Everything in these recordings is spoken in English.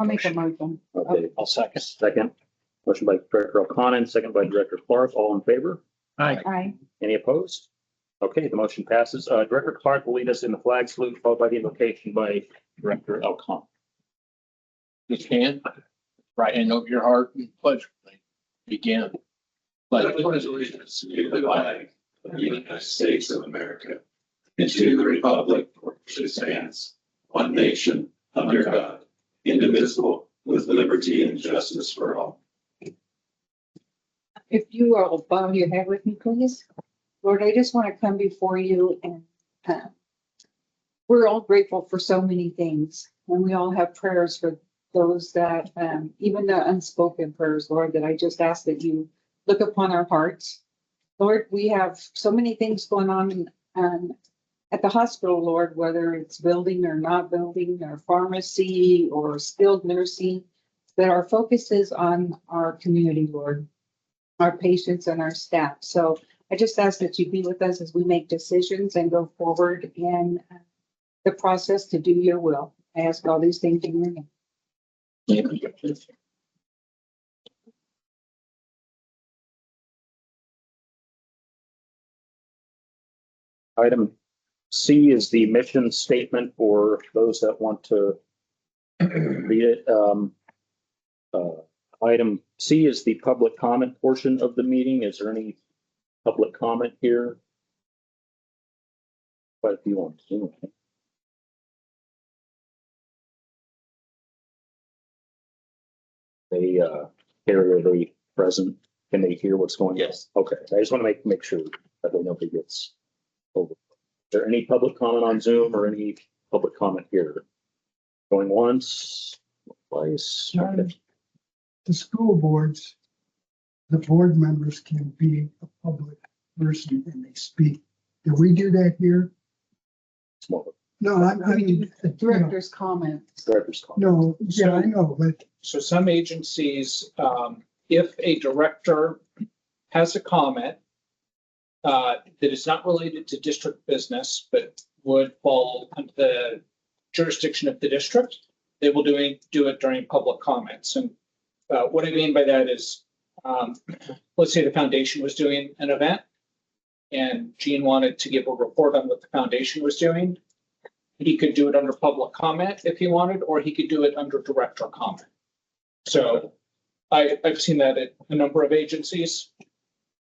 I'll make a motion. Okay, I'll second. second. Motion by Director O'Connor, second by Director Clark. All in favor? Aye. Any opposed? Okay, the motion passes. Director Clark will lead us in the flag salute, followed by the invocation by Director O'Connor. You can. Right hand over your heart and pledge. Begin. I pledge allegiance to the flag of the United States of America and to the republic for which it stands, one nation, under God, indivisible, with liberty and justice for all. If you will bow your head with me, please. Lord, I just want to come before you and we're all grateful for so many things. And we all have prayers for those that, even the unspoken prayers, Lord, that I just ask that you look upon our hearts. Lord, we have so many things going on at the hospital, Lord, whether it's building or not building, or pharmacy or skilled nursing, that our focus is on our community, Lord, our patients and our staff. So I just ask that you be with us as we make decisions and go forward in the process to do your will. I ask all these things in your name. Item C is the mission statement for those that want to read it. Item C is the public comment portion of the meeting. Is there any public comment here? Quite a few on Zoom. Carrie, are they present? Can they hear what's going on? Yes. Okay, I just want to make sure that nobody gets over. Is there any public comment on Zoom or any public comment here? Going once, twice. Okay. The school boards, the board members can be a public person and they speak. Do we do that here? Small. No, I mean, The director's comments. Director's comment. no, yeah, I know, but So some agencies, if a director has a comment that is not related to district business, but would fall under the jurisdiction of the district, they will do it during public comments. And what I mean by that is, let's say the foundation was doing an event and Gene wanted to give a report on what the foundation was doing. He could do it under public comment if he wanted, or he could do it under director comment. So I've seen that at a number of agencies.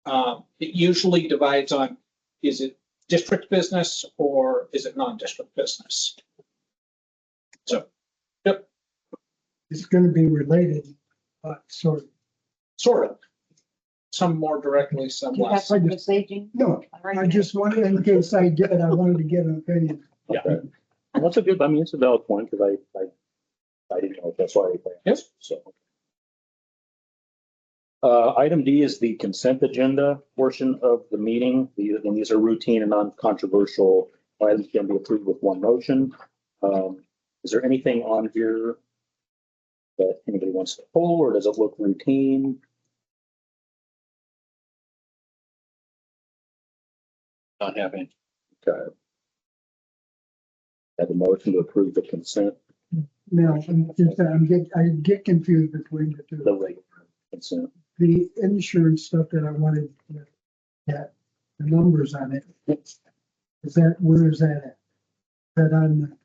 It usually divides on, is it district business or is it non-district business? So, yep, it's gonna be related, sort of. sort of. Some more directly, some Do you have less. something to say, Jean? No, I just wanted, in case I wanted to get an opinion. Okay. And that's a good, I mean, it's a valid point because I didn't know. That's why. Yes. So. Item D is the consent agenda portion of the meeting. These are routine and non-controversial items can be approved with one motion. Is there anything on here that anybody wants to pull, or does it look routine? Not having. Okay. Have a motion to approve the consent, No, I get confused between the the two. regular consent. The insurance stuff that I wanted to get, the numbers on it. Is that, where is that at? That on,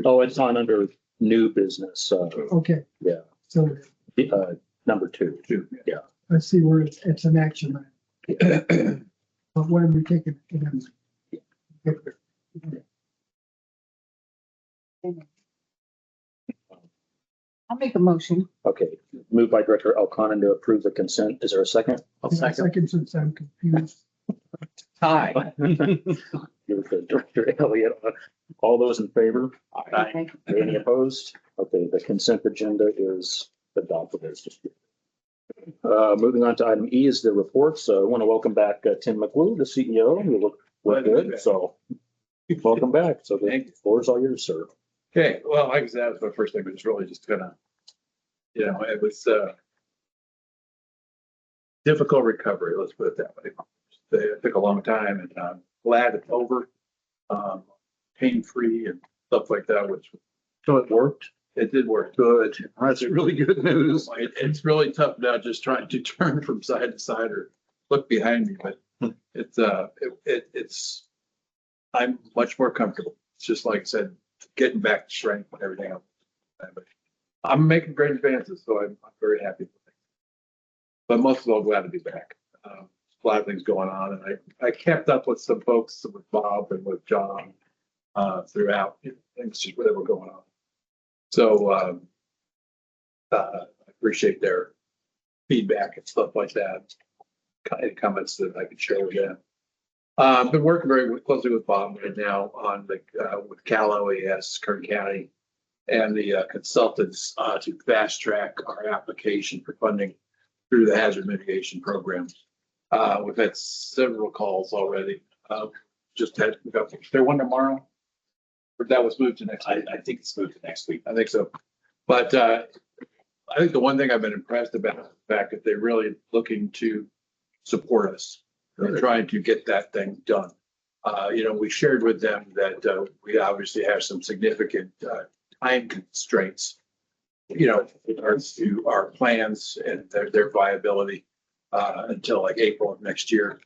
Oh, it's on under new business. okay. Yeah. So Number two. Yeah. let's see where it's an action item. But when we take it, I'll make a motion. Okay, moved by Director O'Connor to approve the consent. Is there a second? second since I'm confused. Hi. Director Elliott, all those in favor? Okay. Any opposed? Okay, the consent agenda is adopted as distributed. Moving on to item E is the reports. I want to welcome back Tim McWoo, the CEO. You look good, so welcome back. So the floor is all yours, sir. Okay, well, like I said, that was my first thing, but it's really just gonna, it was difficult recovery, let's put it that way. It took a long time, and I'm glad it's over, pain-free and stuff like that, which So it worked? It did work. Good. That's really good news. It's really tough now just trying to turn from side to side or look behind me, but it's, I'm much more comfortable. It's just like I said, getting back to strength and everything else. But I'm making great advances, so I'm very happy with it. But most of all, glad to be back. A lot of things going on, and I kept up with some folks, with Bob and with John throughout things that were going on. So I appreciate their feedback and stuff like that. Any comments that I could share with them. I've been working very closely with Bob right now on the with Cal OES, Kern County, and the consultants to fast track our application for funding through the hazard mitigation program. We've had several calls already. Just had, is there one tomorrow? Or that was moved to next week? I think it's moved to next week. I think so. But I think the one thing I've been impressed about is the fact that they're really looking to support us. They're trying to get that thing done. You know, we shared with them that we obviously have some significant time constraints, you know, in regards to our plans and their viability until like April of next year.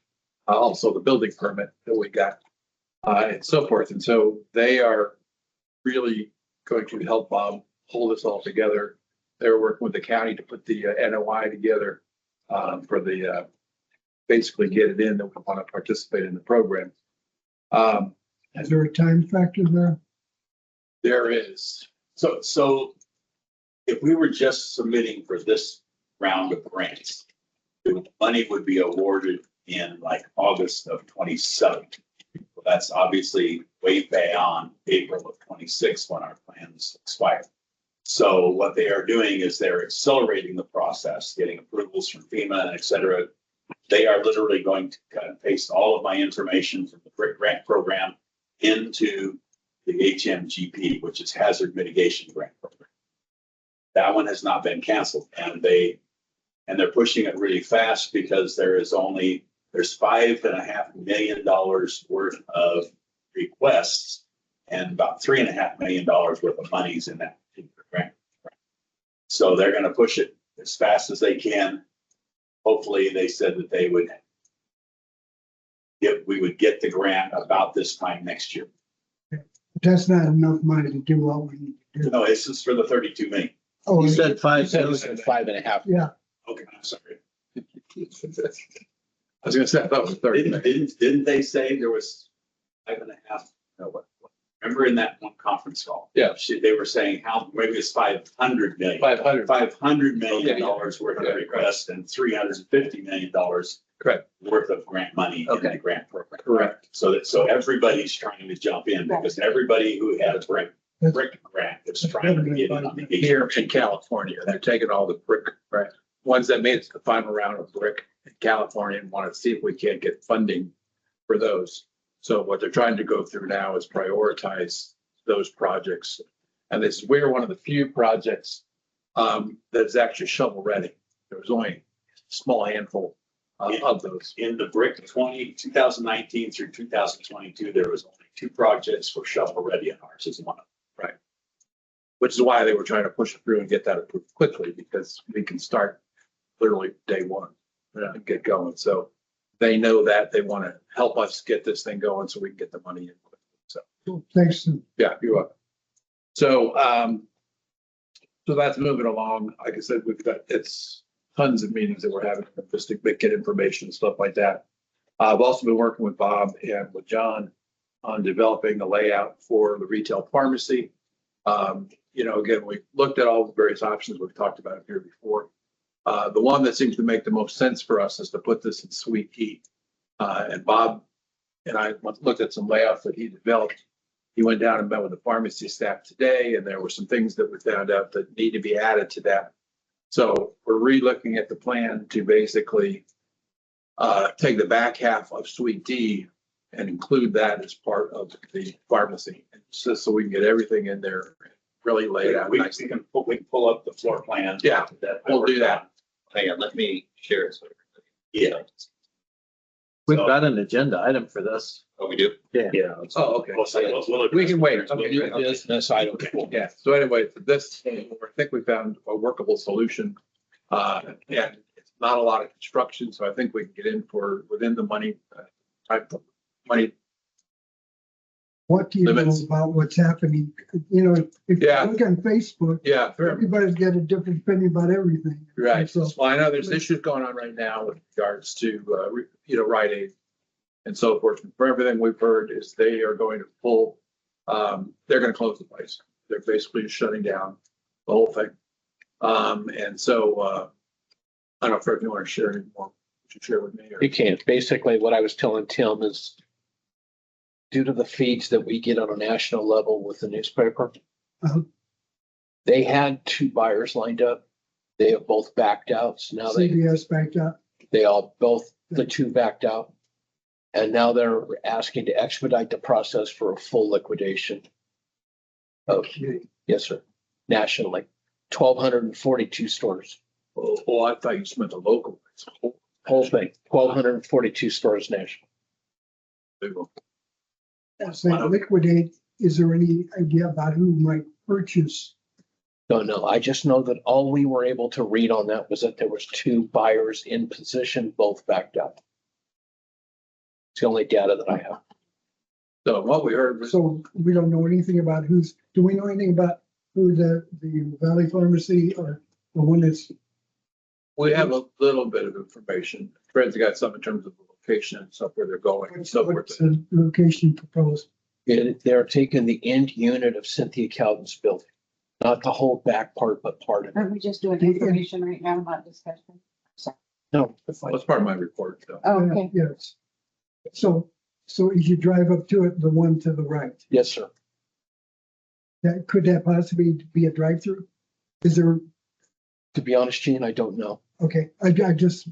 Also the building permit that we got and so forth. And so they are really going to help Bob hold this all together. They're working with the county to put the NOI together for the basically get it in that we want to participate in the program. Is there a time factor there? There is. So if we were just submitting for this round of grants, the money would be awarded in like August of 27. Well, that's obviously way beyond April of 26 when our plans expire. So what they are doing is they're accelerating the process, getting approvals from FEMA and et cetera. They are literally going to cut and paste all of my information from the BRIC grant program into the HMGP, which is Hazard Mitigation Grant Program. That one has not been canceled, and they're pushing it really fast because there's $5.5 million worth of requests and about $3.5 million worth of monies in that particular grant. So they're going to push it as fast as they can. Hopefully, they said that we would get the grant about this time next year. But that's not enough money to do what we need to do. No, this is for the 32 million. Oh, You said five, You said million. 5.5. yeah, Okay, I'm sorry. I was going to say, I thought it was 30. Didn't they say there was 5.5? No, what? Remember in that one conference call? Yeah. They were saying how, maybe it's 500 million. 500. $500 million Okay, yeah. worth of Yeah, requests and $350 million Correct. worth of grant money in Okay. the grant program. Correct. So everybody's trying to jump in because everybody who had a brick grant is trying to get in on the Here in California, they're taking all the brick, right? Ones that made it to the final round of brick in California and want to see if we can't get funding for those. So what they're trying to go through now is prioritize those projects. And we're one of the few projects that's actually shovel ready. There was only a small handful of those. In the brick 2019 through 2022, there was only 2 projects for shovel ready, and ours is one of them. Which is why they were trying to push it through and get that approved quickly, because we can start literally day one and get going. So they know that they want to help us get this thing going so we can get the money in quickly. So, cool. Thanks. yeah, you're welcome. So, so that's moving along. Like I said, it's tons of meetings that we're having just to get information and stuff like that. I've also been working with Bob and with John on developing the layout for the retail pharmacy. You know, again, we looked at all the various options we've talked about here before. The one that seems to make the most sense for us is to put this in Suite E. And Bob and I looked at some layouts that he developed. He went down and met with the pharmacy staff today, and there were some things that we found out that need to be added to that. So we're re-looking at the plan to basically take the back half of Suite D and include that as part of the pharmacy, just so we can get everything in there, really lay it out We nicely. can pull up the floor plan. Yeah, we'll do that. Hang on, let me share it. Yeah. We've So- got an agenda item for this. Oh, we do? Yeah. Oh, okay. Well, We can wait. New Okay. business item. Yeah, so anyway, this, I think we found a workable solution. And it's not a lot of construction, so I think we can get in for within the money, type of money. What do you know Limits. about what's happening? You know, if you Yeah. look on Facebook, Yeah, fair. everybody's got a different opinion about everything. Right. So, Well, I know there's issues going on right now with regards to, Rite Aid and so forth. And for everything we've heard is they are going to pull, they're going to close the place. They're basically shutting down the whole thing. And so, I don't know if you want to share any more, would you share with me? Or? You can't. Basically, what I was telling Tim is due to the feeds that we get on a national level with the newspaper, Uh-huh. they had 2 buyers lined up. They have both backed out. So now CBS backed up. the 2 backed out. And now they're asking to expedite the process for a full liquidation. Okay. Yes, sir. Nationally, 1,242 stores, Oh, I thought you meant the local. whole thing, 1,242 stores nationally. Say liquidate, is there any idea about who might purchase? Don't know. I just know that all we were able to read on that was that there was 2 buyers in position, both backed out. It's the only data that I have. So what we heard was, So we don't know anything about do we know anything about who the Valley Pharmacy or the one that's, we have a little bit of information. Fred's got some in terms of the location and stuff where they're going and so forth. what's the location proposed? They're taking the end unit of Cynthia Cowden's building, not the whole back part, but part of it. Aren't we just doing information right now, not discussion? No, That's part of my report, so. Oh, okay. Yes. So as you drive up to it, the one to the right, yes, sir. could that possibly be a drive-through? Is there, To be honest, Gene, I don't know. okay, I just.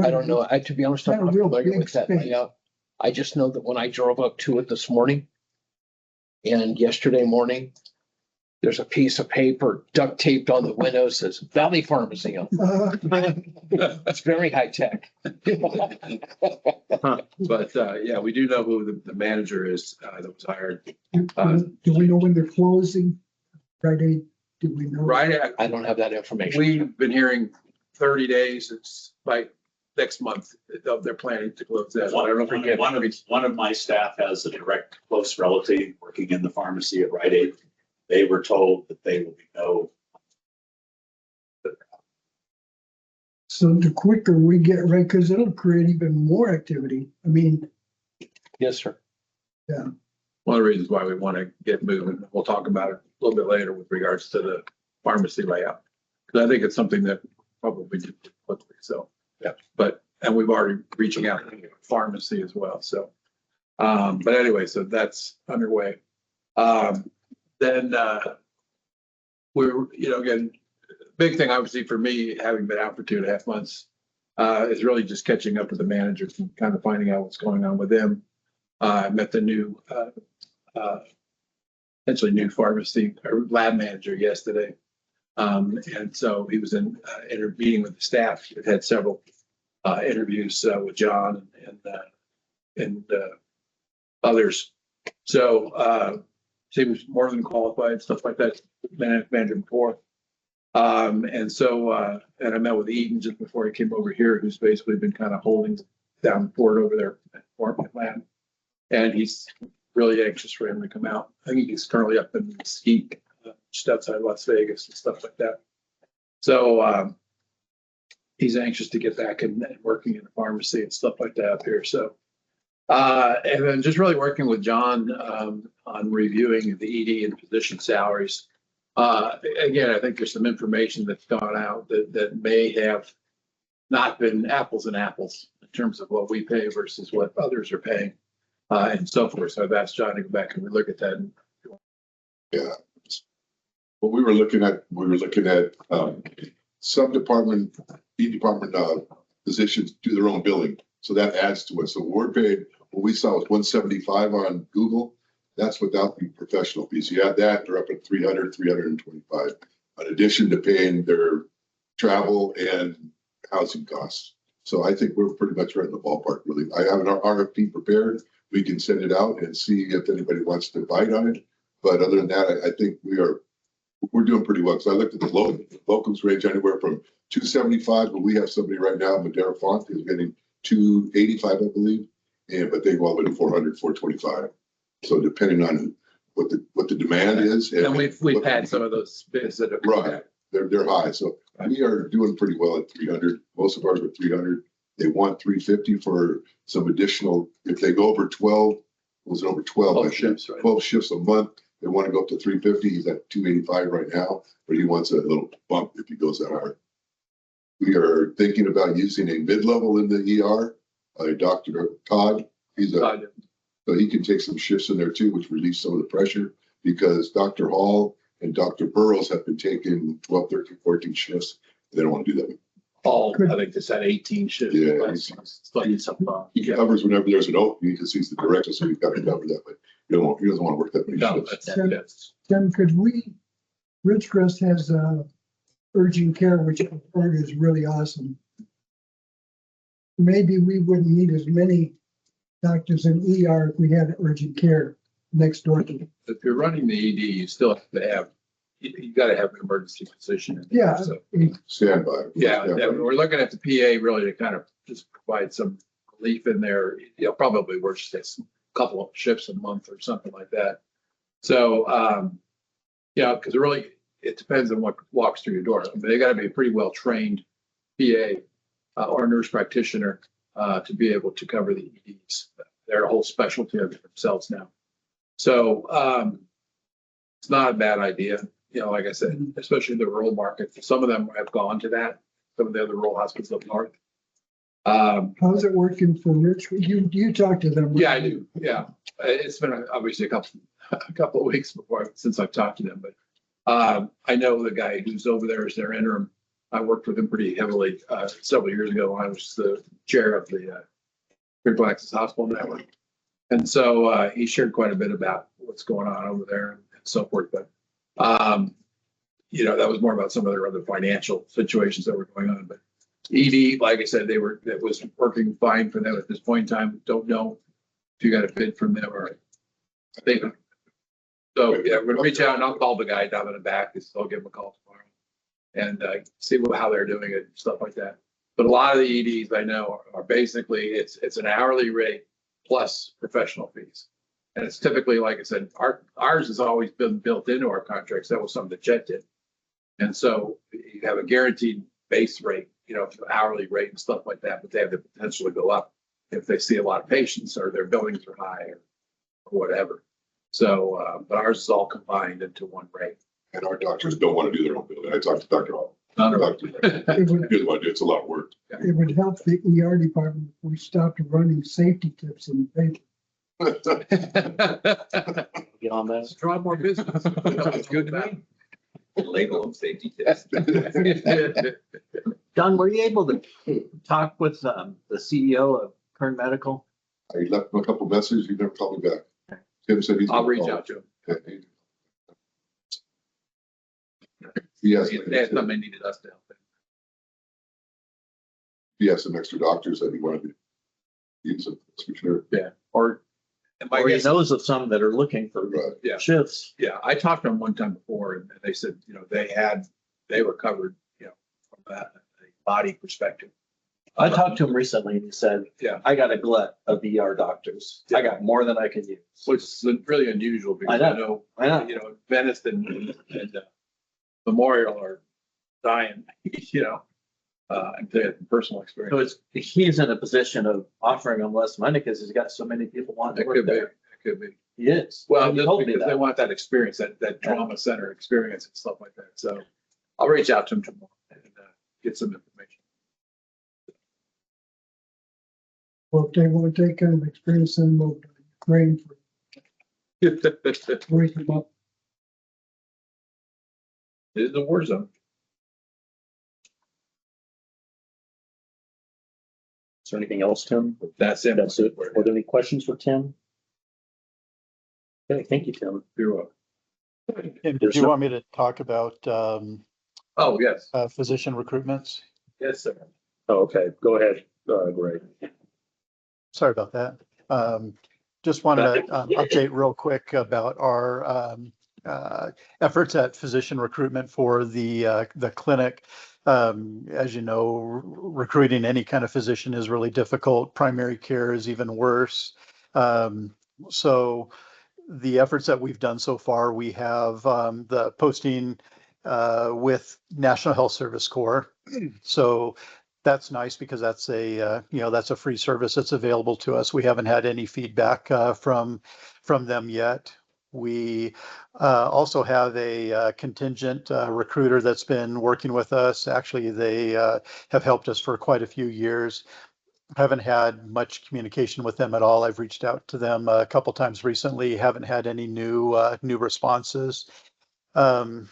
I don't know. To be honest, I'm Not a not real familiar big with that space. layout. I just know that when I drove up to it this morning and yesterday morning, there's a piece of paper duct taped on the window that says Valley Pharmacy on it. It's very high tech. But, yeah, we do know who the manager is, that was hired. Do we know when they're closing? Friday, do we know? Right, I don't have that information. we've been hearing 30 days, it's like next month, they're planning to close that. I don't know if we get. One of my staff has a direct close relative working in the pharmacy at Rite Aid. They were told that they will be no. So the quicker we get, right, because it'll create even more activity. I mean, Yes, sir. One of the reasons why we want to get moving, we'll talk about it a little bit later with regards to the pharmacy layout. Because I think it's something that probably did quickly, so. Yeah. And we've already reaching out to the pharmacy as well, so. But anyway, so that's underway. Then we're, again, big thing obviously for me, having been out for 2.5 months, is really just catching up with the managers and kind of finding out what's going on with them. I met the new, essentially new pharmacy or lab manager yesterday. And so he was in meeting with the staff. We've had several interviews with John and others. So seems more than qualified, stuff like that, manager before. And so, and I met with Eden just before he came over here, who's basically been kind of holding down the fort over there at Farmland Land. And he's really anxious for him to come out. I think he's currently up in Mesquite, just outside Las Vegas and stuff like that. So he's anxious to get back and working in a pharmacy and stuff like that up here. So, and then just really working with John on reviewing the ED and physician salaries. Again, I think there's some information that's gone out that may have not been apples and apples in terms of what we pay versus what others are paying, and so forth. So I've asked John to go back and look at that. Yeah. What we were looking at, some department, physicians do their own billing. So that adds to it. So we're paid, what we saw was 175 on Google. That's without the professional fees. You add that, they're up at 300, 325, in addition to paying their travel and housing costs. So I think we're pretty much right in the ballpark, really. I have an RFP prepared we can send it out and see if anybody wants to bite on it. But other than that, I think we're doing pretty well. So I looked at the locums range anywhere from 275, but we have somebody right now, Madera Font, is getting 285, I believe. But they go all the way to 400, 425. So depending on what the demand is. And we've had some of those bids that have. Right. They're high. So we are doing pretty well at 300. Most of ours are 300. They want 350 for some additional, if they go over 12, was it over 12? 12 shifts, right? 12 shifts a month. They want to go up to 350. He's at 285 right now, but he wants a little bump if he goes that hard. We are thinking about using a mid-level in the ER, Dr. Todd. So he can take some shifts in there too, which relieves some of the pressure, because Dr. Hall and Dr. Burrows have been taking 12, 13, 14 shifts. They don't want to do that. All, I think it's at 18 shifts. Yeah. He covers whenever there's an opening because he's the director, so he's got to cover that, but he doesn't want to work that many No, shifts. that's. Tim, could Ridgecrest has urgent care, which I've heard is really awesome. Maybe we wouldn't need as many doctors in ER if we had urgent care next door to. If you're running the ED, you still have to have, you gotta have an emergency physician. in there, Yeah. so. Standby. Yeah, we're looking at the PA really to kind of just provide some relief in there. Probably worth just a couple of shifts a month or something like that. So, because it depends on what walks through your door. I mean, they gotta be a pretty well-trained PA or nurse practitioner to be able to cover the EDs. They're a whole specialty of themselves now. So it's not a bad idea. Like I said, especially in the rural market. Some of them have gone to that. Some of the other rural hospitals up north. How's it working for Ridgecrest? You talk to them. Yeah, I do. Yeah, it's been obviously a couple of weeks since I've talked to them, but I know the guy who's over there is their interim. I worked with him pretty heavily several years ago. I was the chair of the Critical Access Hospital Network. And so he shared quite a bit about what's going on over there and so forth. But, that was more about some of their other financial situations that were going on. But ED, like I said, it was working fine for them at this point in time. Don't know if you got a bid from them or they. So yeah, we're gonna reach out and I'll call the guy down in the back. I'll give him a call tomorrow and see how they're doing it and stuff like that. But a lot of the EDs I know are basically it's an hourly rate plus professional fees. And it's typically, like I said, ours has always been built into our contracts. That was something that Chet did. And so you have a guaranteed base rate, hourly rate and stuff like that, but they have the potential to go up if they see a lot of patients or their billings are high or whatever. So, but ours is all combined into one rate. And our doctors don't want to do their own billing. I talked to Dr. Hall. It would, It's a lot of work. it would help the ER department if we stopped running safety tips in the paper. Get on that. Draw more business. That's good to me. Label them safety tips. Don, were you able to talk with the CEO of Kern Medical? I left him a couple messages. He never called me back. Tim said he's. I'll reach out to him. Yes. They had something they needed us to help them. He has some extra doctors that he wanted to use, that's for sure. Yeah, or. and my Or he guess- knows of some that are looking for Right. Yeah. shifts. Yeah, I talked to them one time before and they said, they were covered, from a body perspective. I talked to him recently and he said, Yeah. I got a glut of ER doctors. I got more than I can use. Which is really unusual because I I know, I know. Venice and Memorial are dying, and they had personal So experience. he's in a position of offering them less money because he's got so many people wanting It to work could be, there. it could be. He is. Well, He just told me because they that. want that experience, that trauma center experience and stuff like that. So I'll reach out to him tomorrow and get some information. Well, if they want to take kind of experience, then we'll train for break them up. It is a war zone. Is there anything else, Tim? That's it. That's it. Are there any questions for Tim? Okay, thank you, Tim. You're welcome. And There's do you no- want me to talk about Oh, yes. physician recruitments? Yes, sir. Oh, okay, go ahead, Greg. Sorry about that. Just wanted to update real quick about our efforts at physician recruitment for the clinic. As you know, recruiting any kind of physician is really difficult. Primary care is even worse. So the efforts that we've done so far, we have the posting with National Health Service Corps. So that's nice because that's that's a free service that's available to us. We haven't had any feedback from them yet. We also have a contingent recruiter that's been working with us. Actually, they have helped us for quite a few years. Haven't had much communication with them at all. I've reached out to them a couple times recently. Haven't had any new responses. Because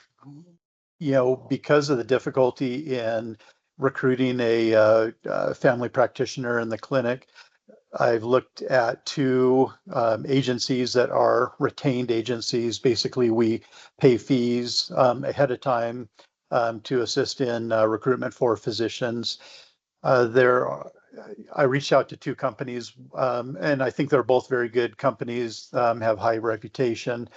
of the difficulty in recruiting a family practitioner in the clinic, I've looked at two agencies that are retained agencies. Basically, we pay fees ahead of time to assist in recruitment for physicians. I reached out to two companies, and I think they're both very good companies, have high reputation.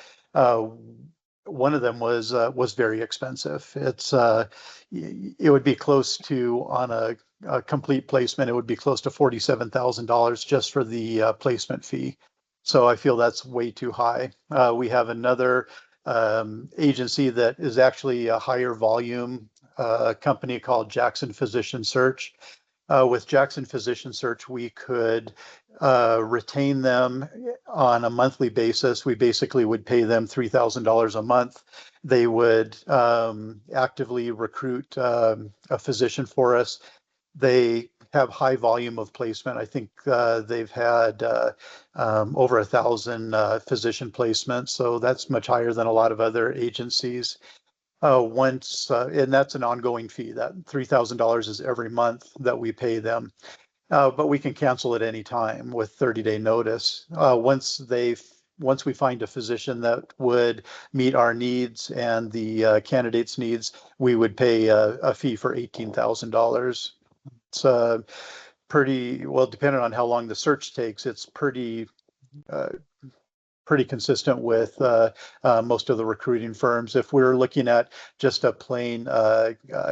One of them was very expensive. It would be close to, on a complete placement, it would be close to $47,000 just for the placement fee. So I feel that's way too high. We have another agency that is actually a higher volume company called Jackson Physician Search. With Jackson Physician Search, we could retain them on a monthly basis. We basically would pay them $3,000 a month. They would actively recruit a physician for us. They have high volume of placement. I think they've had over 1,000 physician placements. So that's much higher than a lot of other agencies. And that's an ongoing fee. That $3,000 is every month that we pay them. But we can cancel at any time with 30-day notice. Once we find a physician that would meet our needs and the candidate's needs, we would pay a fee for $18,000. It's pretty well, depending on how long the search takes, it's pretty consistent with most of the recruiting firms. If we're looking at just a plain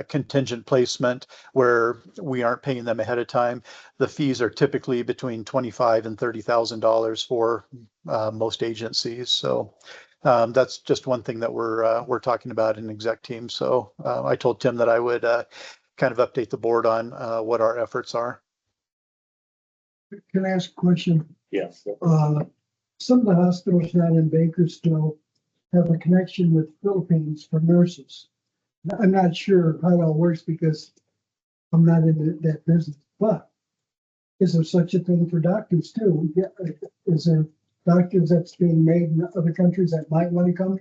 contingent placement where we aren't paying them ahead of time, the fees are typically between $25,000 and $30,000 for most agencies. So that's just one thing that we're talking about in exec team. So I told Tim that I would kind of update the board on what our efforts are. Can I ask a question? Yes. Some of the hospitals down in Bakersfield have a connection with Philippines for nurses. I'm not sure how it all works because I'm not in that business, but is there such a thing for doctors too? Is there doctors that's being made in other countries that might want to come?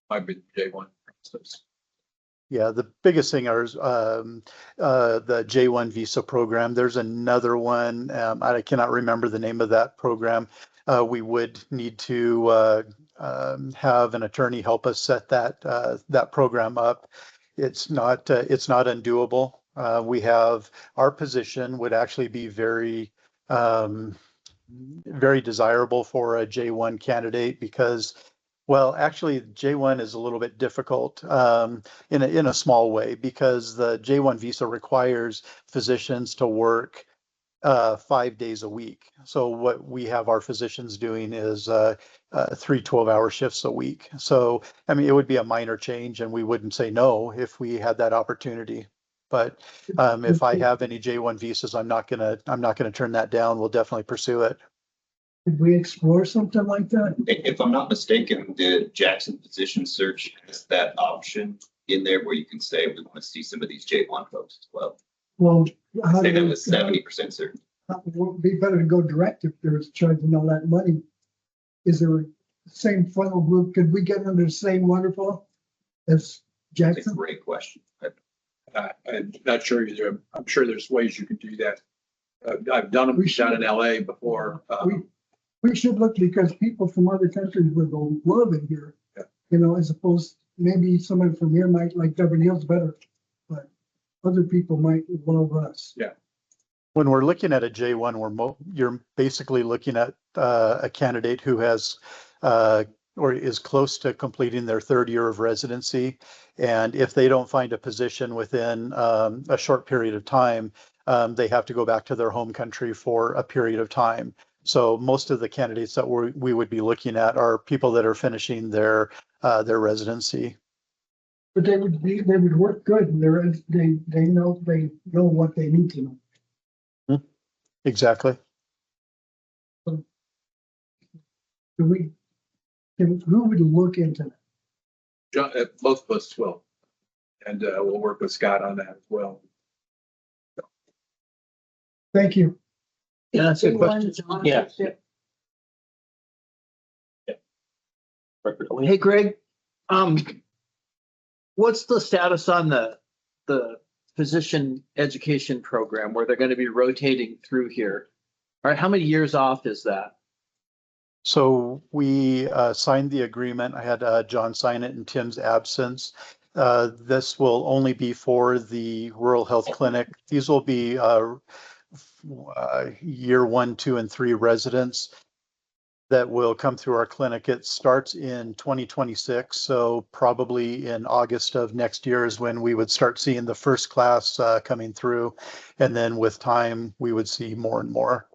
I've been J1, for instance. Yeah, the biggest thing is the J1 visa program. There's another one. I cannot remember the name of that program. We would need to have an attorney help us set that program up. It's not undoable. We have our position would actually be very very desirable for a J1 candidate because, well, actually J1 is a little bit difficult in a small way because the J1 visa requires physicians to work 5 days a week. So what we have our physicians doing is 3 12-hour shifts a week. So, I mean, it would be a minor change and we wouldn't say no if we had that opportunity. But if I have any J1 visas, I'm not gonna turn that down. We'll definitely pursue it. Could we explore something like that? If I'm not mistaken, the Jackson Physician Search has that option in there where you can say, we want to see some of these J1 folks as well. Well, how Say do that was 70% certain. it would be better to go direct if there's charging all that money? Is there the same funnel group? Could we get under the same waterfall as That's a Jackson? great question. I'm not sure either. I'm sure there's ways you could do that. I've done them down in LA before. We should look because people from other countries would go love it here. Yeah. You know, as opposed, maybe someone from here might like Beverly Hills better, but other people might love us. Yeah. When we're looking at a J1, you're basically looking at a candidate who has or is close to completing their third year of residency. And if they don't find a position within a short period of time, they have to go back to their home country for a period of time. So most of the candidates that we would be looking at are people that are finishing their residency. But they would work good and they know what they need to know. Exactly. Who would look into that? John, both of us will. And we'll work with Scott on that as well. Thank you. Yeah, that's a good question. Yeah. Hey, Greg, what's the status on the physician education program where they're going to be rotating through here? All right, how many years off is that? So we signed the agreement. I had John sign it in Tim's absence. This will only be for the rural health clinic. These will be year 1, 2, and 3 residents that will come through our clinic. It starts in 2026. So probably in August of next year is when we would start seeing the first class coming through. And then with time, we would see more and more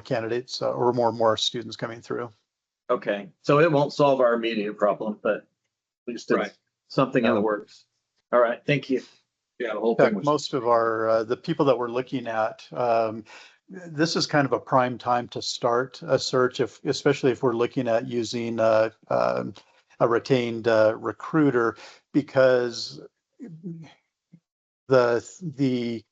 candidates or more and more students coming through. Okay, so it won't solve our immediate problem, but at least it's something in the works. All right, thank you. Yeah, the whole In fact, thing was. most of our the people that we're looking at, this is kind of a prime time to start a search, especially if we're looking at using a retained recruiter, because the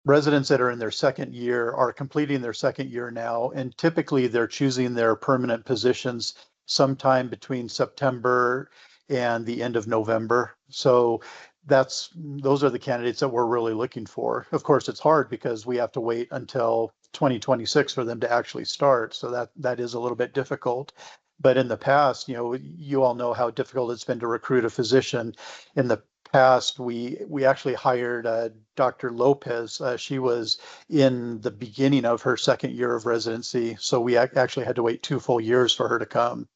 residents that are in their second year are completing their second year now, and typically they're choosing their permanent positions sometime between September and the end of November. So those are the candidates that we're really looking for. Of course, it's hard because we have to wait until 2026 for them to actually start. So that is a little bit difficult. But in the past, you all know how difficult it's been to recruit a physician. In the past, we actually hired Dr. Lopez. She was in the beginning of her second year of residency. So we actually had to wait 2 full years for her to come.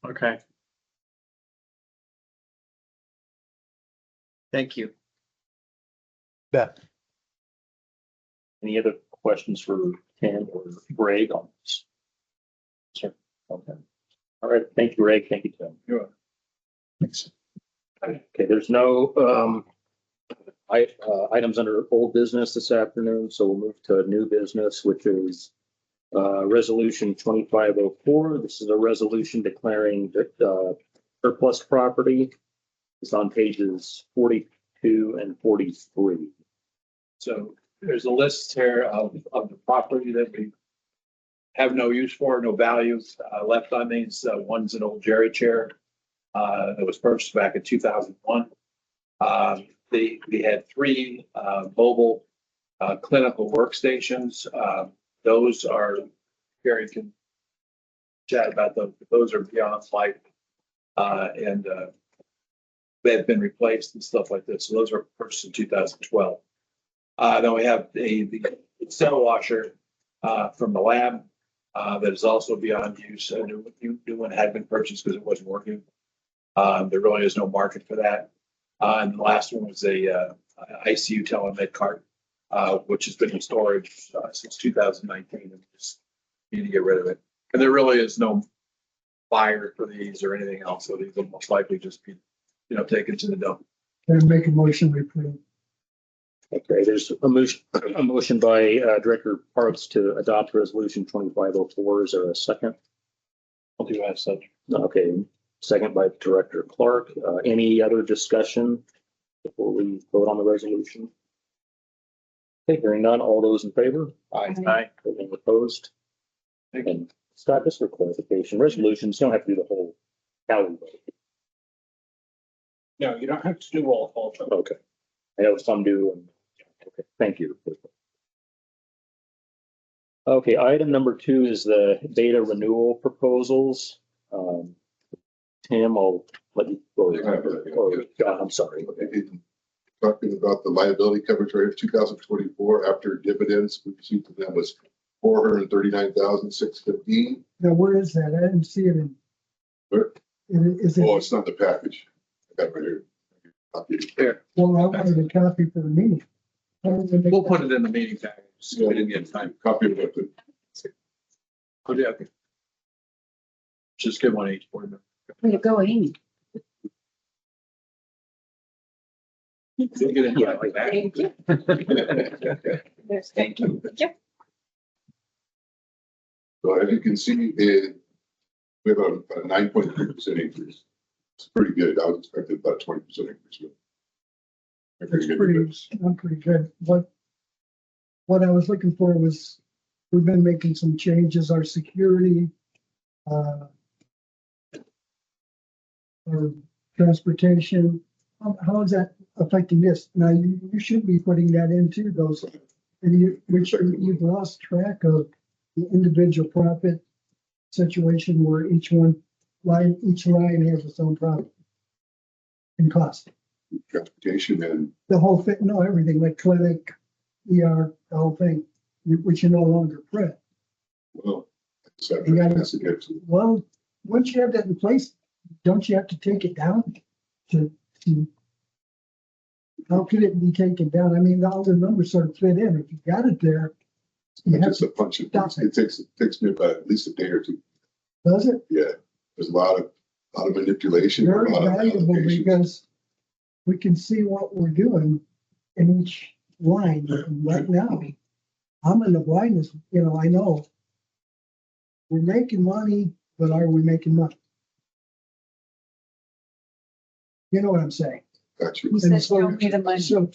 Okay. Thank you. Bet. Any other questions for Tim or Greg on this? Sure. Okay. All right. Thank you, Greg. Thank you, Tim. You're welcome. Thanks. Okay, there's no items under old business this afternoon, so we'll move to new business, which is resolution 2504. This is a resolution declaring that surplus property. It's on pages 42 and 43. So there's a list here of the property that we have no use for, no value left on these. One's an old jerry chair that was purchased back in 2001. We had 3 mobile clinical workstations. Those are, Gary can chat about those, but those are beyond life. And they have been replaced and stuff like this. So those were purchased in 2012. Then we have the cell washer from the lab that is also beyond use. A new one had been purchased because it wasn't working. There really is no market for that. And the last one was a ICU telemed cart, which has been in storage since 2019, and just need to get rid of it. And there really is no buyer for these or anything else, so these will most likely just be, taken to the dump. Can I make a motion to approve? Okay, there's a motion by Director Parks to adopt resolution 2504. Is there a second? I'll do as such. Okay, second by Director Clark. Any other discussion before we vote on the resolution? Okay, hearing none. All those in favor? Aye. Any opposed? And Scott, just for clarification, resolutions, you don't have to do the whole tally vote. No, you don't have to do roll call. Okay. I know some do. Okay, thank you. Okay, item number 2 is the data renewal proposals. Tim, I'll let you go. Or John, I'm sorry. talking about the liability coverage rate of 2024 after dividends we received from them was 439,615. Now, where is that? I didn't see it in. Where? Is Oh, it, it's not the package. I got it right here. Copy. well, I wanted a copy for the meeting. We'll put it in the meeting package. So we didn't get time. Copy of it. Put it up. Just give one each board member. Way to go, Amy. You'll get into it like that. Thank you. There's, thank you. Yep. So as you can see, we have a 9.3% increase. It's pretty good. I was expecting about 20% increase. That's pretty good. What I was looking for was, we've been making some changes, our security, our transportation. How is that affecting this? Now, you should be putting that into those, and you've lost track of the individual profit situation where each line has its own profit and cost. Transportation and The whole thing, no, everything, like clinic, ER, the whole thing, which you no longer print. well, so You gotta- that's a good. Well, once you have that in place, don't you have to take it down to how could it be taken down? I mean, all the numbers sort of fit in. If you got it there, you have Just a bunch of things. It takes me about at least a day or two. does it? Yeah, there's a lot of manipulation. Very a lot of valuable allocations. because we can see what we're doing in each line. And right now, I'm in the blindness, I know we're making money, but are we making money? You know what I'm saying? Got you. He said, show me the money. So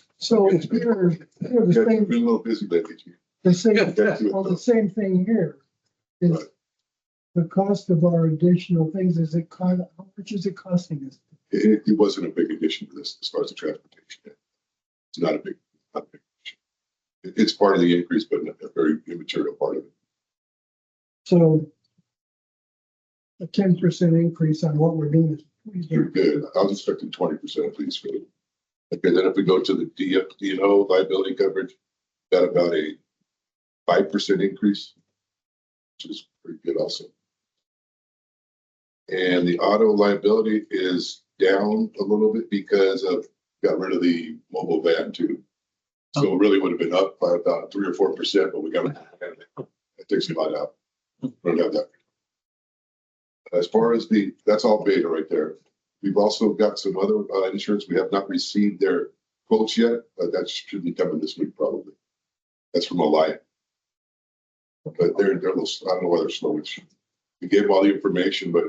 here the Yeah, same, been a little busy lately. Chief. the same, Yeah. well, the same thing here is Right. the cost of our additional things. How much is it costing us? It wasn't a big addition to this as far as the transportation. It's not a big addition. It's part of the increase, but a very immaterial part of it. So a 10% increase on what we're doing is You're good. I was expecting 20% at least. Really. Okay, then if we go to the D&O liability coverage, got about a 5% increase, which is pretty good also. And the auto liability is down a little bit because got rid of the mobile van too. So it really would have been up by about 3 or 4%, but we got it takes a lot out. We don't have that. As far as that's all beta right there. We've also got some other insurance. We have not received their quotes yet, but that should be coming this week probably. That's from Alliant. But they're a little, I don't know why they're slow. We gave them all the information, but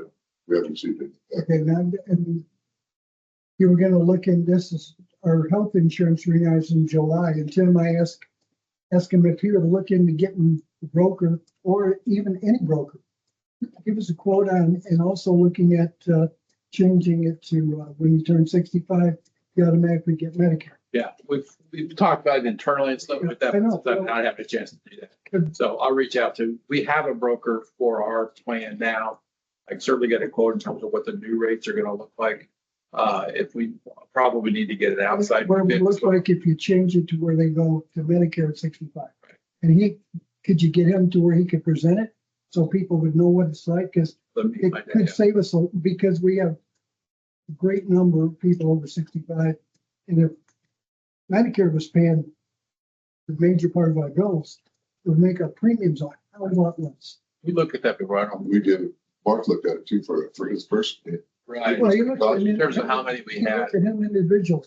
we haven't received it. okay. Now, and you were going to look in this as our health insurance renews in July. And Tim, I asked him if he would look into getting a broker or even any broker. Give us a quote on, and also looking at changing it to when you turn 65, you automatically get Medicare. Yeah, we've talked about it internally and stuff like that, I know. but I've not had a chance to do that. So I'll reach out we have a broker for our plan now. I can certainly get a quote in terms of what the new rates are gonna look like. If we probably need to get it outside. Where it would bid. look like if you change it to where they go to Medicare at 65. Right. And could you get him to where he could present it so people would know what it's like? Because Let me it find could out. save us, because we have a great number of people over 65. And if Medicare was paying the major part of our bills, it would make our premiums a hell of a lot less. We looked at that before. I don't. We did. Mark looked at it too for his first. Right. Well, you look at In terms of how many we you had. look at him individual.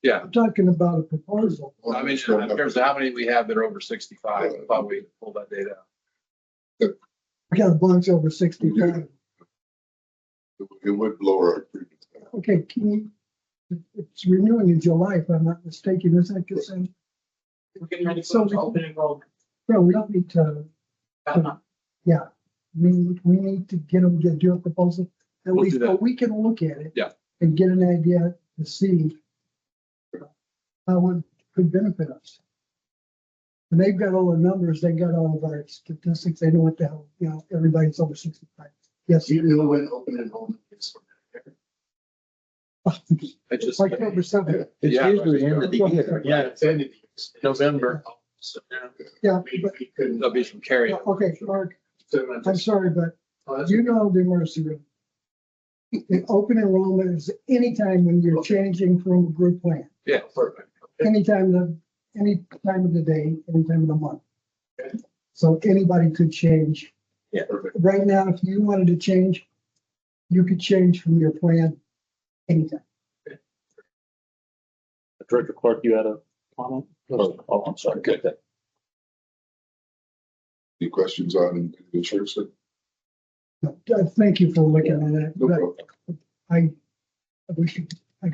Yeah. I'm talking about a proposal. I mean, in terms of how many we have that are over 65, I thought we pulled that data out. We got a bunch over 65. It would lower our premiums. Okay, it's renewing in July, if I'm not mistaken, isn't it? Consent? We're getting ready So for open enrollment. No, we don't need to, yeah, we need to get them to do a proposal. At We'll least, do that. so we can look at it. Yeah. And get an idea to see how it could benefit us. And they've got all the numbers, they got all of our statistics, they know what the hell, everybody's over 65. Yes, Do you know when open enrollment is for Medicare? I just. October 7th. It's Yeah, usually the end of the right. year. Yeah, It's ended. November. Yeah, There'll be some carry. okay, Mark, I'm sorry, but you know the emergency room. The open enrollment is anytime when you're changing from a group plan, Yeah, perfect. any time of the day, any time of the month. So anybody could change. Yeah, perfect. Right now, if you wanted to change, you could change from your plan anytime. Director Clark, you had a comment? Oh, I'm sorry. Good. Any questions on insurance? Thank you for looking at that. No But problem. I wish I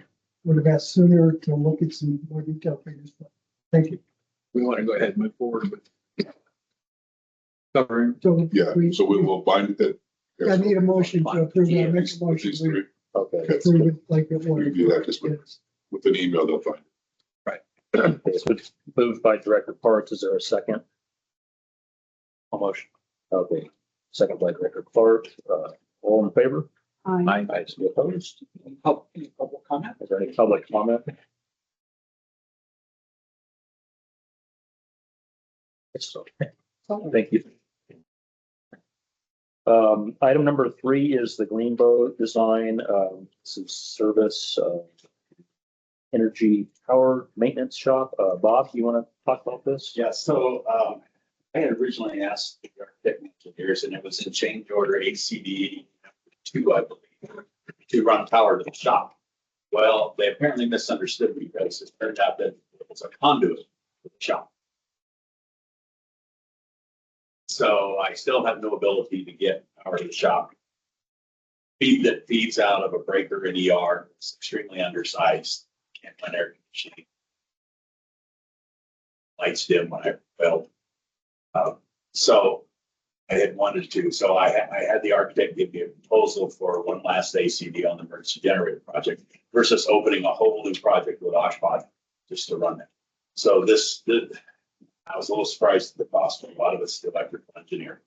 would have asked sooner to look at some more detailed figures. But thank you. We want to go ahead and move forward with covering. So Yeah, so we will bind it. I need a motion to approve. I make These a motion these we three, Okay. approve it like it we can do that just was. with an email, they'll find it. Okay, so it's moved by Director Parks. Is there a second? A motion. Okay, second by Director Clark. All in favor? Aye. Aye. Any opposed? Any public comment? Is there any public comment? Yes, okay. Thank you. Item number 3 is the green boat design. This is service, energy power maintenance shop. Bob, you want to talk about this? Yeah, so I had originally asked the architect engineers, and it was in change order ACD 2, I believe, to run power to the shop. Well, they apparently misunderstood me because it turned out that it was a conduit for the shop. So I still have no ability to get power to the shop. Feed that feeds out of a breaker in ER. It's extremely undersized. Can't run air conditioning. Lights dim when I felt. So I had wanted to, so I had the architect give me a proposal for one last ACD on the emergency generator project versus opening a whole new project with Oshpod just to run it. So I was a little surprised at the cost. A lot of it's the electrical engineer.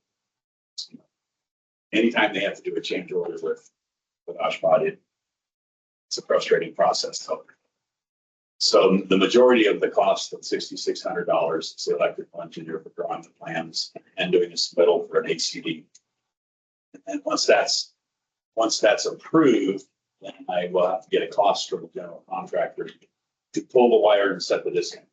Anytime they have to do a change order with Oshpod, it's a frustrating process. So the majority of the cost of $6,600 is the electrical engineer for drawing the plans and doing a submittal for an ACD. And then once that's approved, then I will have to get a cost from the general contractor to pull the wire and set the disconnect.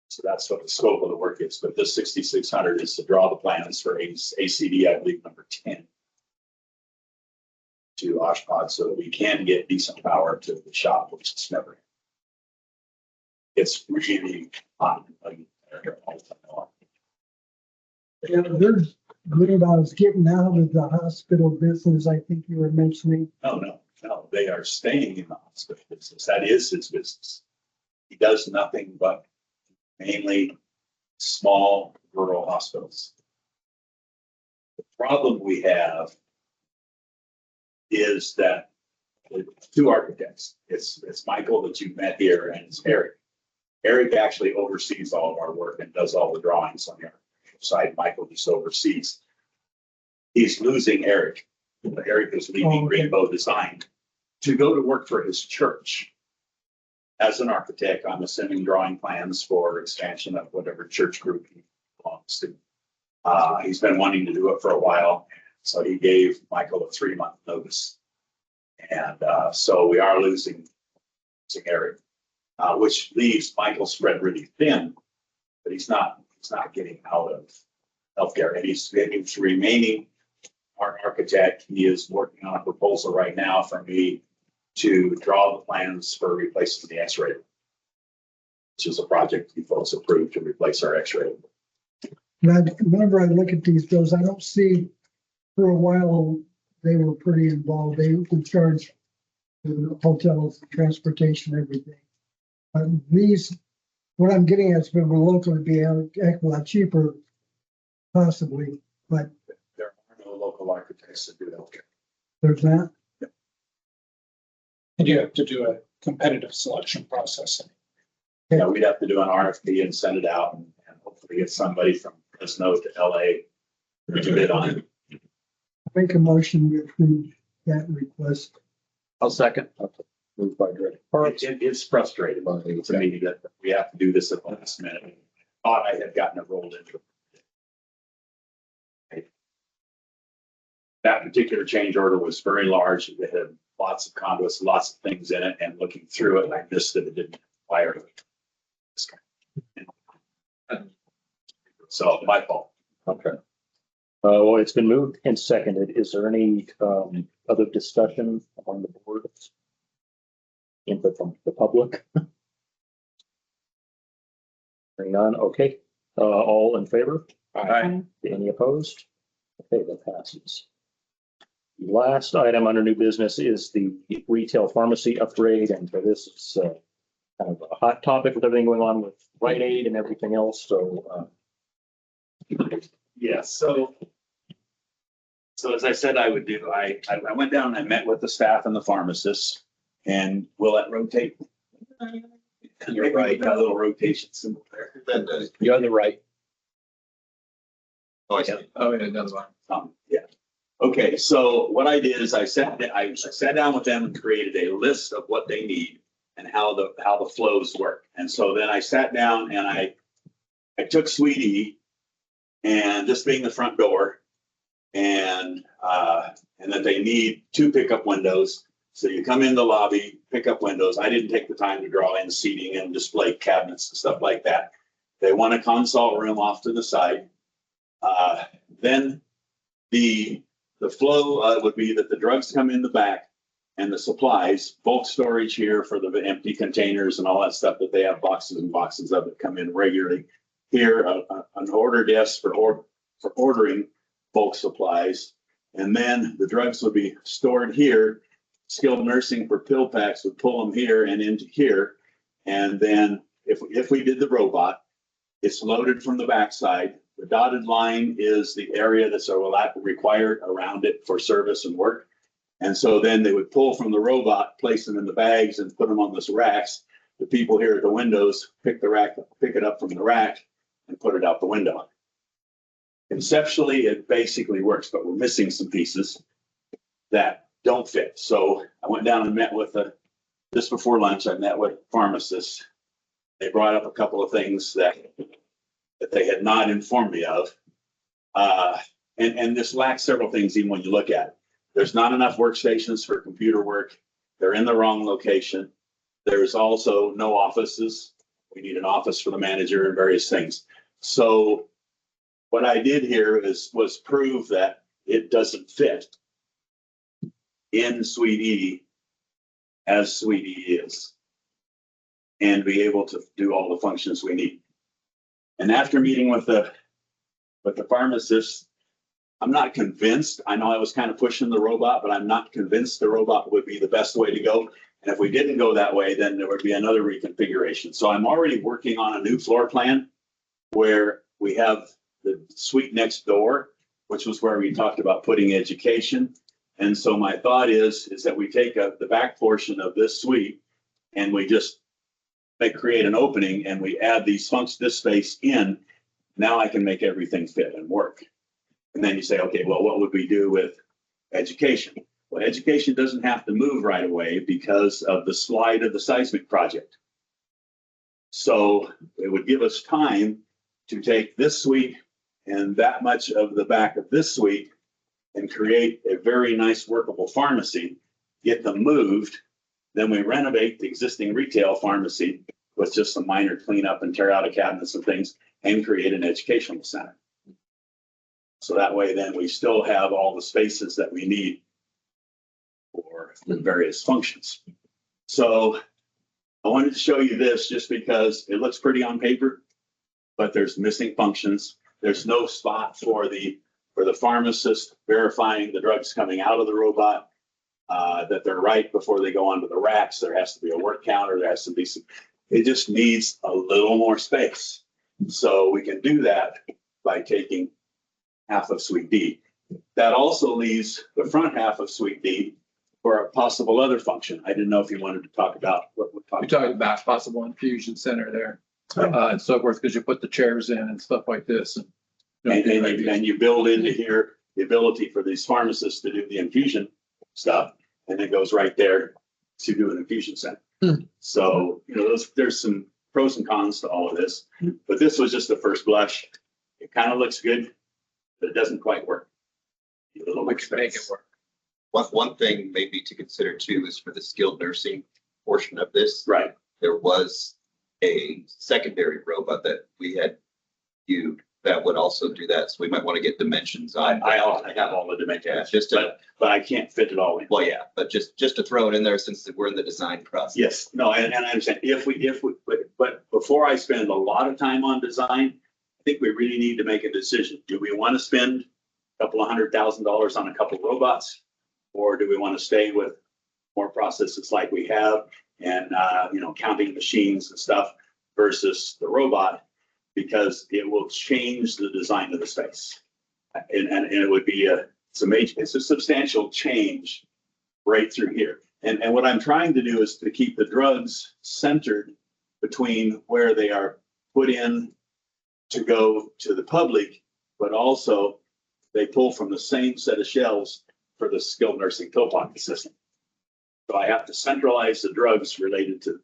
So that's what the scope of the work is. But this 6,600 is to draw the plans for ACD, I believe, number 10 to Oshpod so that we can get decent power to the shop, which is never. It's really hot. Yeah, there's good about getting out of the hospital business, I think you were mentioning. No, they are staying in the hospital business. That is his business. He does nothing but mainly small rural hospitals. The problem we have is that the 2 architects, it's Michael that you've met here and it's Eric. Eric actually oversees all of our work and does all the drawings on the architectural side. Michael just oversees. He's losing Eric. Eric is leaving Rainbow Design to go to work for his church. As an architect, I'm assuming drawing plans for expansion of whatever church group he belongs to. He's been wanting to do it for a while, so he gave Michael a 3-month notice. And so we are losing Eric, which leaves Michael spread really thin, but he's not getting out of healthcare. And he's remaining our architect. He is working on a proposal right now for me to draw the plans for replacing the X-ray, which is a project you folks approved to replace our X-ray. Whenever I look at these bills, I don't see, for a while, they were pretty involved. They would charge the hotels, transportation, everything. These, what I'm getting at is going to locally be a heck of a lot cheaper, possibly, but There are no local architects that do healthcare. there's not. And you have to do a competitive selection process. Yeah, we'd have to do an RFP and send it out and hopefully get somebody from Fresno to LA to bid on it. Make a motion to approve that request. I'll second. Moved by Director It, Parks. it's frustrating to me that we have to do this at the last minute. Thought I had gotten it rolled into. That particular change order was very large. It had lots of conduits, lots of things in it, and looking through it, I missed that it didn't require. So my fault. Okay. Well, it's been moved and seconded. Is there any other discussion on the board? Input from the public? Hearing none, okay. All in favor? Any opposed? Okay, that passes. The last item under new business is the retail pharmacy upgrade, and for this, it's kind of a hot topic with everything going on with Rite Aid and everything else, so. Yes, so as I said I would do, I went down and I met with the staff and the pharmacists, and will that rotate? You're right. Got a little rotation symbol there. You're on the right. Oh, I see. Oh, yeah, another one. Yeah. Okay, so what I did is I sat down with them and created a list of what they need and how the flows work. And so then I sat down and I took Sweetie, and this being the front door, and that they need 2 pickup windows. So you come in the lobby, pickup windows. I didn't take the time to draw in seating and display cabinets and stuff like that. They want a consult room off to the side. Then the flow would be that the drugs come in the back and the supplies, bulk storage here for the empty containers and all that stuff that they have boxes and boxes of that come in regularly. Here, an order desk for ordering bulk supplies. And then the drugs would be stored here. Skilled nursing for pill packs would pull them here and into here. And then if we did the robot, it's loaded from the backside. The dotted line is the area that's required around it for service and work. And so then they would pull from the robot, place them in the bags and put them on those racks. The people here at the windows pick it up from the rack and put it out the window. Conceptually, it basically works, but we're missing some pieces that don't fit. So I went down and met with just before lunch, I met with pharmacists. They brought up a couple of things that they had not informed me of. And this lacks several things even when you look at it. There's not enough workstations for computer work. They're in the wrong location. There's also no offices. We need an office for the manager and various things. So what I did here was prove that it doesn't fit in Suite E as Suite E is, and be able to do all the functions we need. And after meeting with the pharmacist, I'm not convinced. I know I was kind of pushing the robot, but I'm not convinced the robot would be the best way to go. And if we didn't go that way, then there would be another reconfiguration. So I'm already working on a new floor plan where we have the suite next door, which was where we talked about putting education. And so my thought is that we take the back portion of this suite and we just create an opening and we add this space in. Now I can make everything fit and work. And then you say, okay, well, what would we do with education? Well, education doesn't have to move right away because of the slide of the seismic project. So it would give us time to take this suite and that much of the back of this suite and create a very nice workable pharmacy, get them moved. Then we renovate the existing retail pharmacy with just some minor cleanup and tear out of cabinets and things and create an educational center. So that way, then we still have all the spaces that we need for the various functions. So I wanted to show you this just because it looks pretty on paper, but there's missing functions. There's no spot for the pharmacist verifying the drugs coming out of the robot, that they're right before they go onto the racks. There has to be a work counter. There has to be some, it just needs a little more space. So we can do that by taking half of Suite D. That also leaves the front half of Suite D for a possible other function. I didn't know if you wanted to talk about what we're You're talking talking about possible infusion center there, and so forth, because you put the chairs in and stuff like this. And you build into here the ability for these pharmacists to do the infusion stuff. and it goes right there to do an infusion center. So, there's some pros and cons to all of this, but this was just the first blush. It kind of looks good, but it doesn't quite work. A little We can make it expense. work. One thing maybe to consider too is for the skilled nursing portion of this, Right. there was a secondary robot that we had viewed that would also do that. So we might want to get dimensions on. I have all the dimensions, Yeah, just to, but I can't fit it all in. well, yeah, but just to throw it in there since we're in the design process. Yes, no, and I understand. But before I spend a lot of time on design, I think we really need to make a decision. Do we want to spend a couple of $100,000 on a couple of robots? Or do we want to stay with more processes like we have and, counting machines and stuff versus the robot? Because it will change the design of the space. And it would be it's a substantial change right through here. And what I'm trying to do is to keep the drugs centered between where they are put in to go to the public, but also they pull from the same set of shelves for the skilled nursing pill pocket system. So I have to centralize the drugs related to,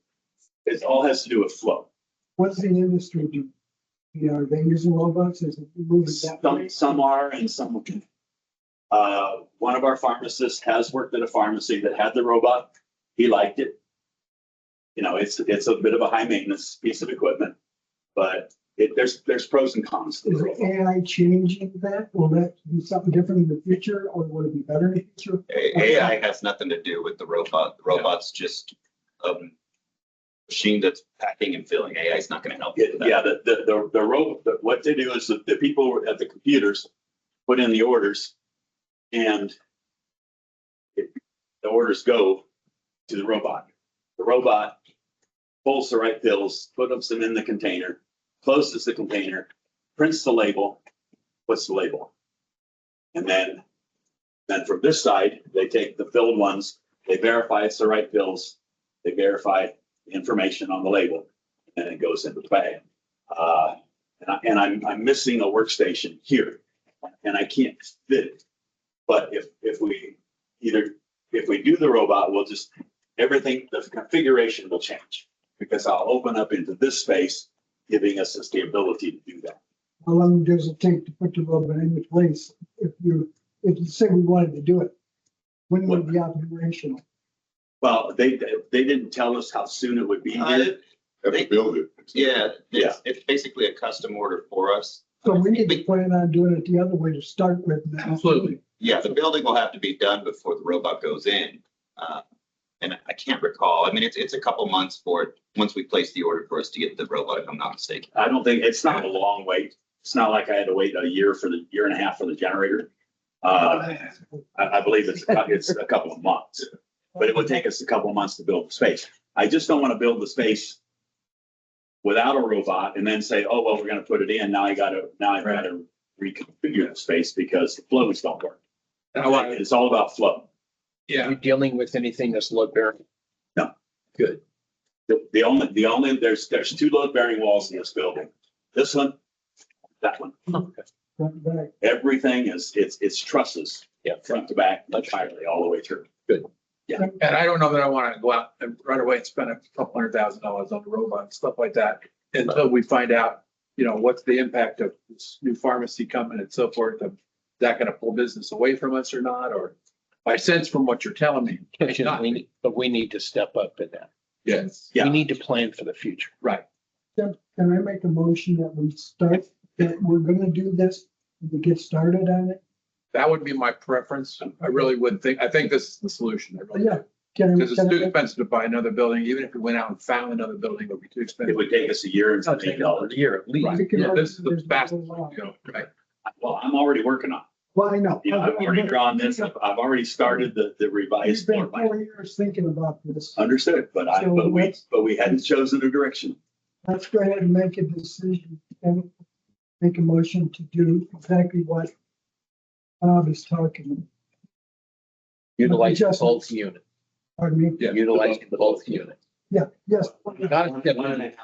it all has to do with flow. What's the industry do? Are they using robots? Is it moving that way? Some are and some won't. One of our pharmacists has worked at a pharmacy that had the robot. He liked it. It's a bit of a high maintenance piece of equipment, but there's pros and cons to the Is robot. AI changing that? Will that be something different in the future or will it be better in the future? AI has nothing to do with the robot. The robot's just a machine that's packing and filling. AI is not going to help you with that. Yeah, the robot, what they do is the people at the computers put in the orders and the orders go to the robot. The robot pulls the right pills, puts them in the container, closes the container, prints the label, puts the label. And then from this side, they take the filled ones, they verify it's the right pills, they verify the information on the label, and it goes into the bag. And I'm missing a workstation here, and I can't fit it. But if we do the robot, we'll just, everything, the configuration will change because I'll open up into this space, giving us the ability to do that. How long does it take to put the robot into place? If you say we wanted to do it, when would it be operational? Well, they didn't tell us how soon it would be here. Have to build it. Yeah, Yeah. it's basically a custom order for us. So we need to plan on doing it the other way to start with now. Absolutely. Yeah, the building will have to be done before the robot goes in. And I can't recall. I mean, it's a couple months for it, once we place the order for us to get the robot, if I'm not mistaken. I don't think, it's not a long wait. It's not like I had to wait a year and a half for the generator. I believe it's a couple of months, but it would take us a couple of months to build the space. I just don't want to build the space without a robot and then say, oh, well, we're going to put it in. Now I've got to reconfigure the space because the flows don't work. It's all about flow. Are you dealing with anything that's load bearing? No. Good. The only, there's two load bearing walls in this building. This one, that one. Front and back. Everything it's trusses, front to back, entirely, all the way through. And I don't know that I want to go out and right away and spend a couple $100,000 on the robot and stuff like that until we find out, what's the impact of this new pharmacy coming and so forth. Is that going to pull business away from us or not? Or I sense from what you're telling me, it's not. But we need to step up in that. Yes, Yeah. We need to plan for the future. right. Can I make a motion that we start, that we're gonna do this, to get started on it? That would be my preference. I really would think, I think this is the solution. I really do. Yeah. Can I- Because it's can I too make- expensive to buy another building. Even if we went out and found another building, it would be too expensive. It would take us a year and It'll take another $8. year at least. Right. We can- Yeah, this is the there's no fastest law. way to go. Right. Well, I'm already working on Well, I know. it. I've already drawn this. I've already started the We've revised floor been plan. 4 years thinking about this. Understood, but we hadn't chosen a direction. Let's go ahead and make a decision and make a motion to do exactly what Bob is talking about. Utilize Just- both units. Pardon me? Yeah. Utilize both units. Yeah, yes. Got it.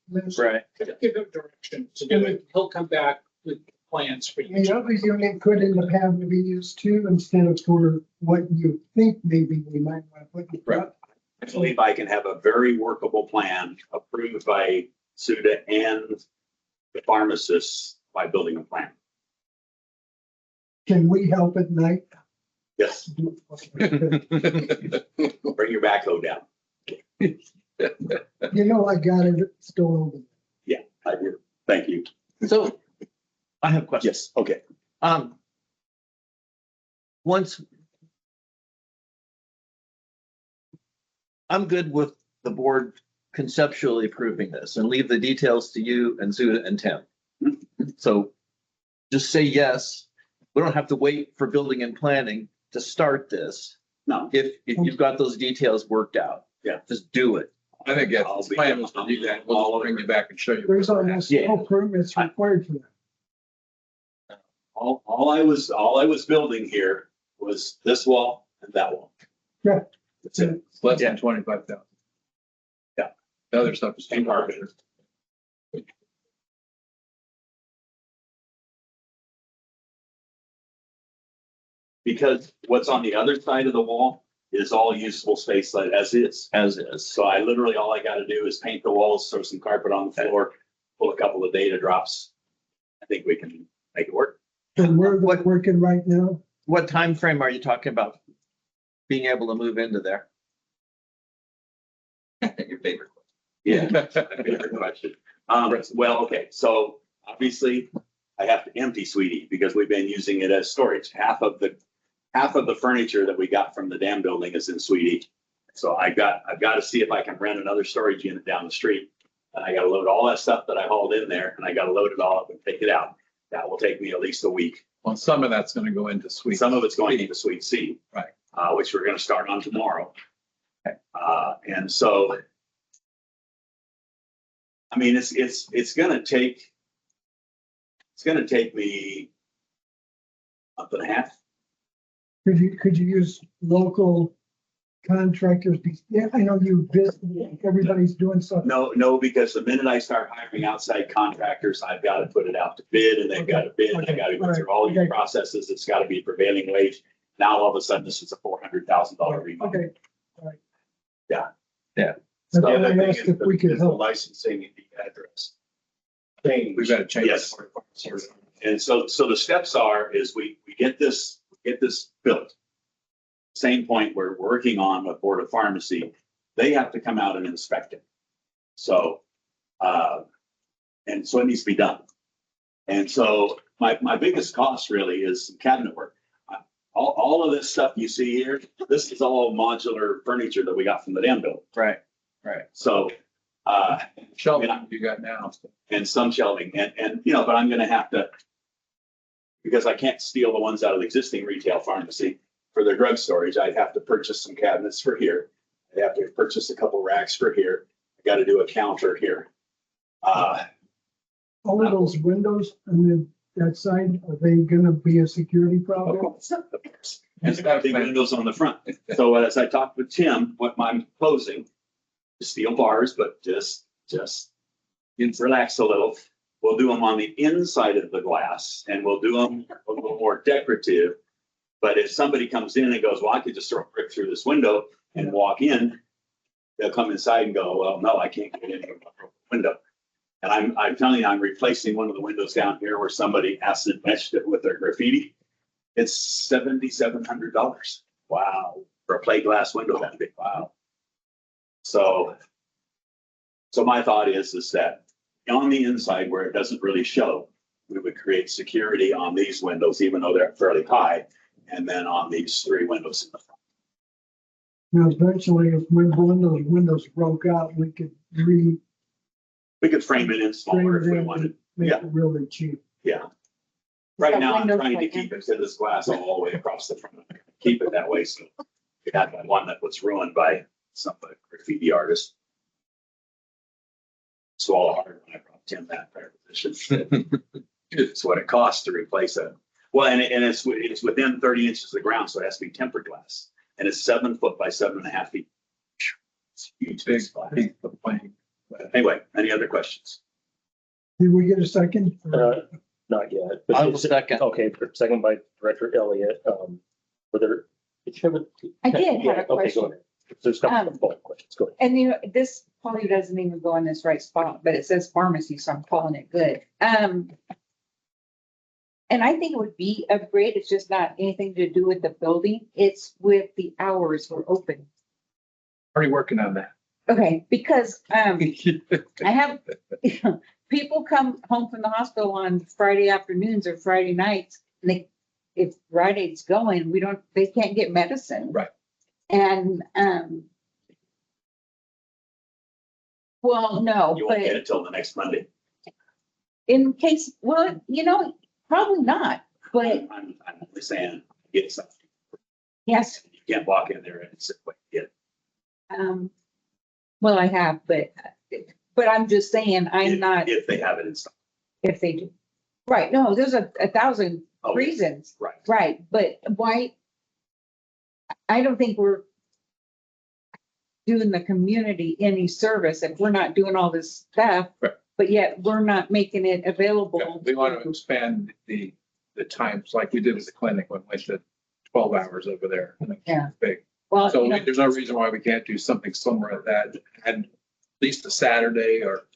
Liz, Right. Give him direction to do it. He'll come back with plans for The each. other unit could end up having to be used too, instead of for what you think maybe we might want to put in front. I believe I can have a very workable plan approved by SUDA and the pharmacists by building a plan. Can we help at night? Yes, bring your backhoe down. You know, I got it still open. Yeah, I do. Thank you. So I have questions. Yes, okay. Once I'm good with the board conceptually approving this and leave the details to you and Zuda and Tim. So just say yes. We don't have to wait for building and planning to start this. No, If you've got those details worked out. Yeah. Just do it. I think that's I'll the be- plan was to do that. We'll just bring you back and show you. There's almost no permits required for that. all I was building here was this wall and that wall. Yeah. That's it. It's less than 25,000. Yeah. The other stuff is. And carpenter. Because what's on the other side of the wall is all usable space like as is. As is. So I literally, all I gotta do is paint the walls, throw some carpet on the floor, pull a couple of data drops. I think we can make it work. And we're working right now. What time frame are you talking about? Being able to move into there? Your favorite. Yeah. Favorite question. Well, okay, so obviously I have to empty Sweetie because we've been using it as storage. Half of the furniture that we got from the dam building is in Sweetie. So I've got to see if I can rent another storage unit down the street. And I gotta load all that stuff that I hauled in there and I gotta load it all up and take it out. That will take me at least a week. Well, some of that's gonna go into suite. Some of it's going into Suite C. Right. Which we're gonna start on tomorrow. And so, I mean, it's gonna take me a month and a half. Could you use local contractors? Yeah, I know you visited, everybody's doing stuff. No, because the minute I start hiring outside contractors, I've got to put it out to bid and they've got to bid. And I got to go through all these processes. It's got to be prevailing wage. Now, all of a sudden, this is a $400,000 remodel. Okay. Yeah. That's So why the other I thing asked if we could help. licensing and the address. Change. We've got to change. Yes. And so the steps is we get this built. Same point we're working on with Board of Pharmacy, they have to come out and inspect it. So, and so it needs to be done. And so my biggest cost really is some cabinet work. All of this stuff you see here, this is all modular furniture that we got from the dam building. Right. So, Shelving you got now. and some shelving and, but I'm gonna have to, because I can't steal the ones out of the existing retail pharmacy for their drug storage, I'd have to purchase some cabinets for here. I'd have to purchase a couple racks for here. I gotta do a counter here. All of those windows on that side, are they gonna be a security Of problem? course. And it's got big windows on the front. So as I talked with Tim, what I'm proposing, steel bars, but just relax a little. We'll do them on the inside of the glass and we'll do them a little more decorative. But if somebody comes in and goes, well, I could just throw a brick through this window and walk in, they'll come inside and go, well, no, I can't get in here from the window. And I'm telling you, I'm replacing one of the windows down here where somebody acid etched it with their graffiti. It's $7,700. Wow. For a plate glass window that big. Wow. So my thought is that on the inside where it doesn't really show, we would create security on these windows, even though they're fairly high. And then on these three windows in the front. Now, eventually, if one of those windows broke out, we could We could frame it in smaller if we wanted. make Yeah. it really cheap. Yeah. Right that now, I'm window trying to like keep it to this glass all the way across the front. Keep it that way. So we had that one that was ruined by some graffiti artist. Swallow hard when I brought Tim that position. It's what it costs to replace it. Well, and it's within 30 inches of the ground, so it has to be tempered glass. And it's 7 foot by 7.5 feet. It's huge. Big, glass. big plane. Anyway, any other questions? Did we get a second? Not yet. but I will it's- second. Okay, second by Director Elliott. Whether, did you have a? I did have a Yeah, okay, go question. ahead. There's a couple of follow-up questions. Go ahead. And you know, this probably doesn't even go in this right spot, but it says pharmacy, so I'm calling it good. And I think it would be a great, it's just not anything to do with the building. It's with the hours we're open. Already working on that. Okay, because, I have, people come home from the hospital on Friday afternoons or Friday nights, and they, if Rite Aid's going, they can't get medicine. Right. And, well, no, You won't get but it till the next Monday. in case, well, you know, probably not, but I'm only saying, get something. yes, You can't walk in there and sit, wait, get it. well, I have, but I'm just saying, I'm If- not, If they have it in stock. if they do. Right, no, there's a thousand Oh, reasons. Right. Right, but why? I don't think we're doing the community any service if we're not doing all this stuff. Right. But yet we're not making it available. We want to expand the times like we did with the clinic when we went to 12 hours over there. Yeah. Big. Well, So you know, there's no reason why we can't do something similar to that and at least a Saturday or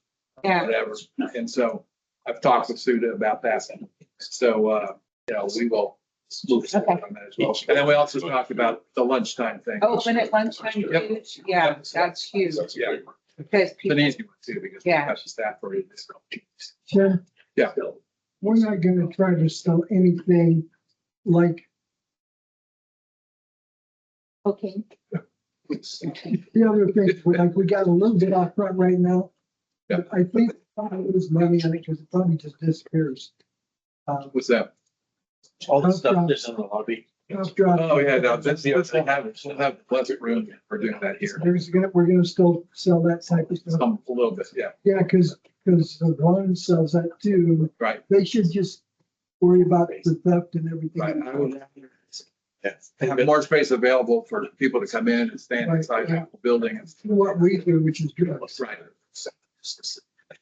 yeah, whatever. And so I've talked with Suda about that. So, we will move forward on that as well. And then we also talked about the lunchtime thing. open at lunchtime, too. Yeah, that's huge, Yeah, because it's an people, easy one too, because we Yeah. have the staff for it. Jen, Yeah. we're not gonna try to sell anything like okay, the other things, like we got a little bit off front right now. Yeah. I think I lose money on it because it probably just disappears. What's that? All the stuff that's in the lobby. Tough drop. Oh, yeah, no, that's, we'll have less room for doing that here. We're gonna still sell that type of stuff. Some, a little bit, yeah, Yeah, because one sells that too. right. They should just worry about the theft and Right. I everything. would have more space available for people to come in and stand inside the building. And What we do, which is good. Right.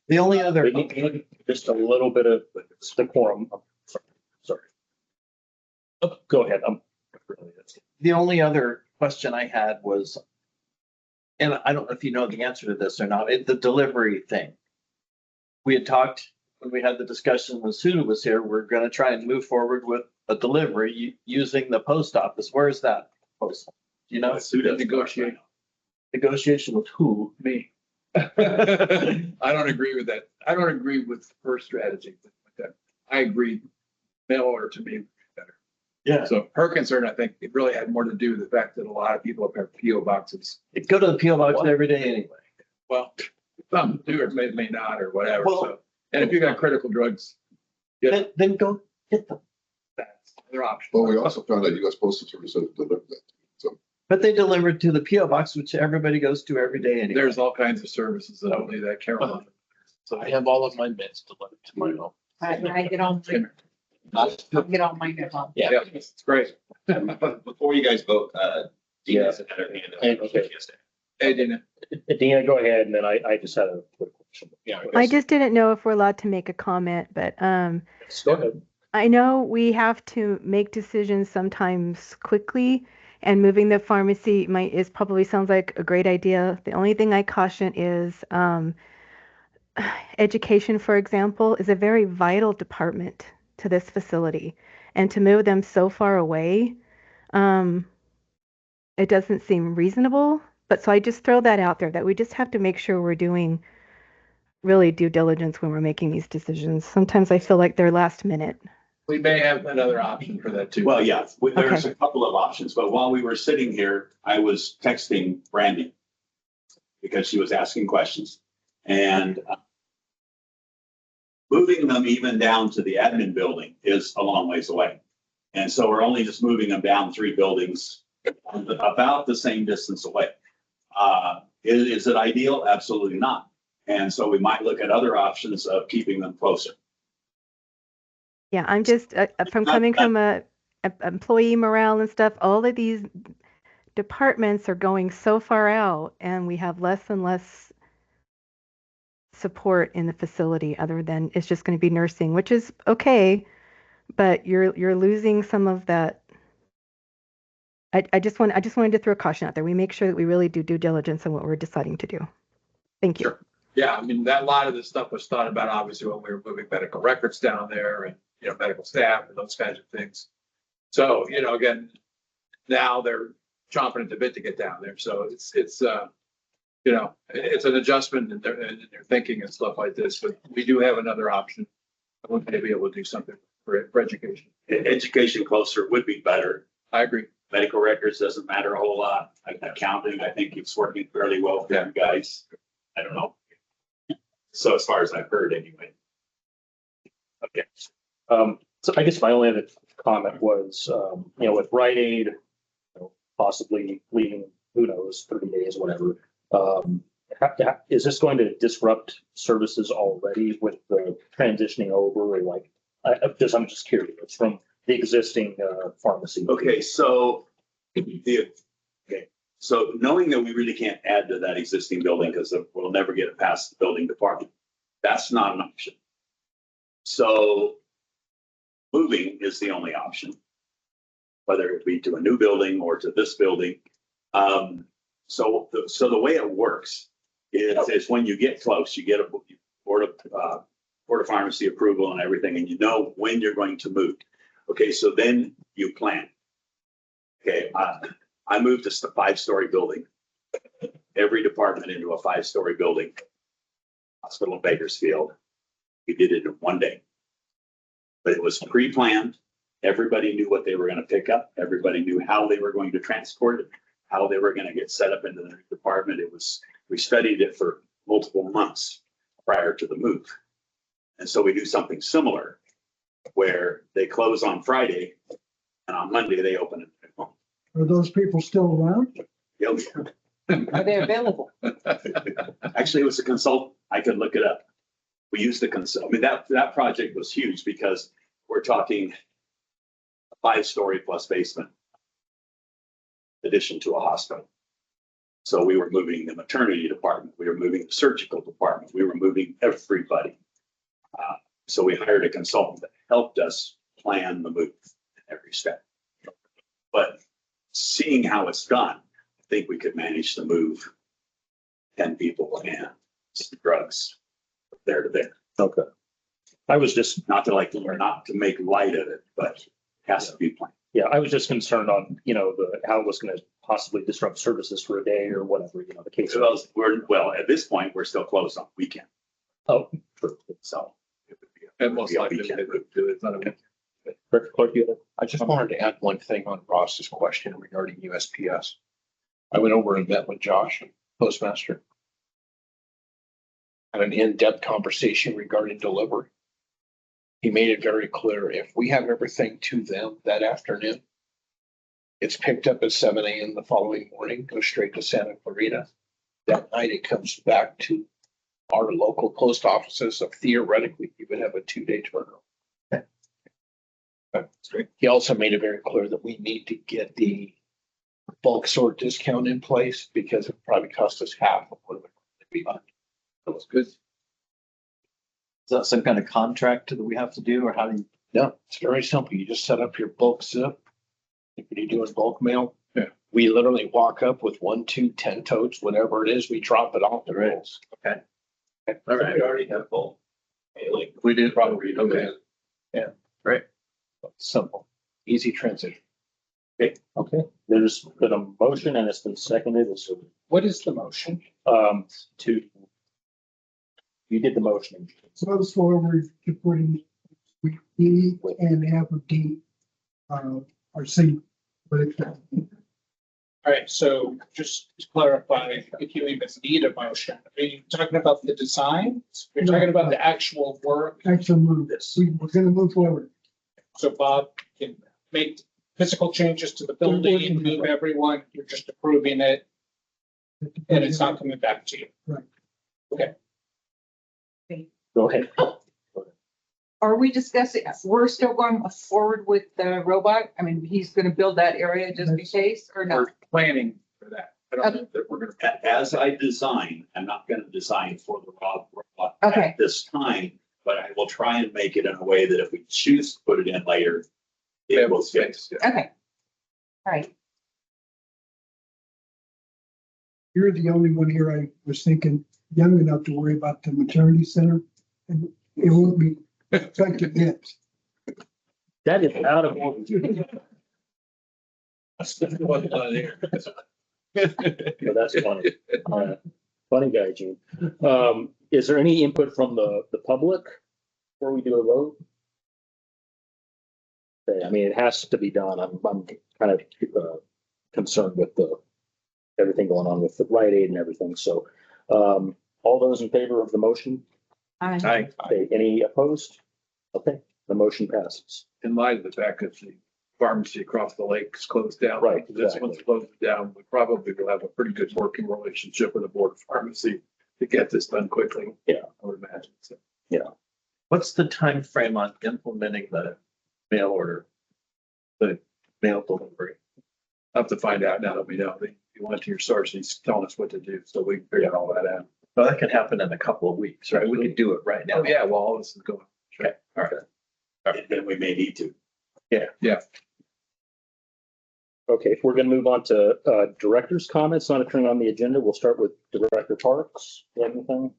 The only other, We need just a little bit of decorum. Sorry. Oh, go ahead. the only other question I had was, and I don't know if you know the answer to this or not, the delivery thing. We had talked, when we had the discussion when Suda was here, we're gonna try and move forward with a delivery using the post office. Where is that post? Do you know? Negotiate. Negotiation with who? Me. I don't agree with that. I don't agree with her strategy. I agree, mail order to me would be better. Yeah. So her concern, I think, it really had more to do with the fact that a lot of people up have PO boxes. Go to the PO box every day anyway. Well, some do or may not or whatever. Well- So, and if you got critical drugs, yeah, Then go get them. that's their option. But we also found out US Postal Service doesn't deliver that. But they deliver to the PO box, which everybody goes to every day anyway. There's all kinds of services that only that Carolina. So I have all of my meds delivered to my home. I get all, I get all mine at home. Yeah, it's great. Before you guys vote, Dina's had her hand up. Okay. Hey, Dina. Dina, go ahead, and then I just had a quick question. Yeah. I just didn't know if we're allowed to make a comment, but Go ahead. I know we have to make decisions sometimes quickly, and moving the pharmacy probably sounds like a great idea. The only thing I caution is education, for example, is a very vital department to this facility, and to move them so far away, it doesn't seem reasonable. But so I just throw that out there, that we just have to make sure we're doing really due diligence when we're making these decisions. Sometimes I feel like they're last minute. We may have another option for that too. Well, yeah, there's a couple of options, but while we were sitting here, I was texting Brandy because she was asking questions and moving them even down to the admin building is a long ways away. And so we're only just moving them down 3 buildings about the same distance away. Is it ideal? Absolutely not. And so we might look at other options of keeping them closer. Yeah, I'm just coming from a employee morale and stuff. All of these departments are going so far out, and we have less and less support in the facility other than it's just going to be nursing, which is okay, but you're losing some of that. I just wanted to throw a caution out there. We make sure that we really do due diligence on what we're deciding to do. Thank you. Sure. Yeah, I mean, that, a lot of this stuff was thought about obviously when we were moving medical records down there and, you know, medical staff and those kinds of things. So, you know, again, now they're chomping at the bit to get down there. So it's you know, it's an adjustment in their thinking and stuff like this, but we do have another option. I want to be able to do something for education. Education closer would be better. I agree. Medical records doesn't matter a whole lot. Accounting, I think it's working fairly well for you guys. I don't know. So as far as I've heard anyway. Okay. So I guess my only other comment was, you know, with Rite Aid, you know, possibly leaving, who knows, 30 days, whatever. Is this going to disrupt services already with the transitioning over, or like, I'm just curious from the existing pharmacy? Okay, so so knowing that we really can't add to that existing building because we'll never get it past the building department, that's not an option. So moving is the only option, whether it be to a new building or to this building. So the way it works is when you get close, you get a board of pharmacy approval and everything, and you know when you're going to move. Okay, so then you plan. Okay, I moved a 5-story building, every department into a 5-story building, hospital in Bakersfield. We did it in one day, but it was pre-planned. Everybody knew what they were going to pick up. Everybody knew how they were going to transport it, how they were going to get set up into the new department. We studied it for multiple months prior to the move. And so we do something similar where they close on Friday and on Monday they open it. Are those people still around? Are they available? Actually, it was a consultant. I could look it up. We used the consult. I mean, that project was huge because we're talking a 5-story plus basement addition to a hospital. So we were moving the maternity department. We were moving the surgical department. We were moving everybody. So we hired a consultant that helped us plan the move in every step. But seeing how it's done, I think we could manage the move 10 people and some drugs from there to there. Okay. I was just, Not to make light of it, but it has to be planned. yeah, I was just concerned on, you know, how it was going to possibly disrupt services for a day or whatever, you know, the case. Well, at this point, we're still closed on weekend. Oh, true. So it would be And most a likely weekend. they would do it. Not a weekend. Clerk, you had I just wanted to add one thing on Ross's question regarding USPS. I went over and met with Josh, postmaster. Had an in-depth conversation regarding delivery. He made it very clear, if we have everything to them that afternoon, it's picked up at 7 a.m. the following morning, goes straight to Santa Clarita. That night it comes back to our local post offices, so theoretically you would have a 2-day turnaround. He also made it very clear that we need to get the bulk sort discount in place because it probably cost us half of what it would be. That was good. Is that some kind of contract that we have to do, or how do you? No, it's very simple. You just set up your bulk zip. If you're doing bulk mail, we literally walk up with 1, 2, 10 totes, whatever it is, we drop it off the rails. Okay. All right. We already have both. Like, We do. probably, okay. Great. Simple, easy transition. Okay, there's been a motion and it's been seconded. So, What is the motion? you did the motion. Move forward to putting E and half of D, or C. But it's, All right, so just to clarify, if you even need a motion, are you talking about the design? You're talking about the actual work? actually move this. We're gonna move forward. So Bob can make physical changes to the building, move everyone, you're just approving it, and it's not coming back to you. Right. Okay. Go ahead. Are we discussing, we're still going forward with the robot? I mean, he's gonna build that area just in case or not? We're planning for that. I don't think that we're gonna. As I design, I'm not gonna design for the robot Okay. at this time, but I will try and make it in a way that if we choose to put it in later, it will fit. Okay. All right. You're the only one here I was thinking young enough to worry about the maternity center, and it won't be affected yet. That is out of order. Wasn't on there. No, that's funny. Funny guy, Gene. Is there any input from the public before we do a vote? Okay, I mean, it has to be done. I'm kind of concerned with everything going on with the Rite Aid and everything. So, all those in favor of the motion? Aye. Okay, any opposed? Okay, the motion passes. In light of the fact that the pharmacy across the lake is closed down. Right, This exactly. one's closed down. We probably will have a pretty good working relationship with the board of pharmacy to get this done quickly. Yeah. I would imagine. So What's the time frame on implementing the mail order? The mail delivery? I'll have to find out now that we know. You went to your source, he's telling us what to do, so we can figure all that out. Well, that can happen in a couple of weeks, right? We could do it right now. Oh, yeah, well, all this is going. Okay, all right. And then we may need to. Okay, if we're gonna move on to director's comments, not occurring on the agenda, we'll start with Director Parks. You have anything?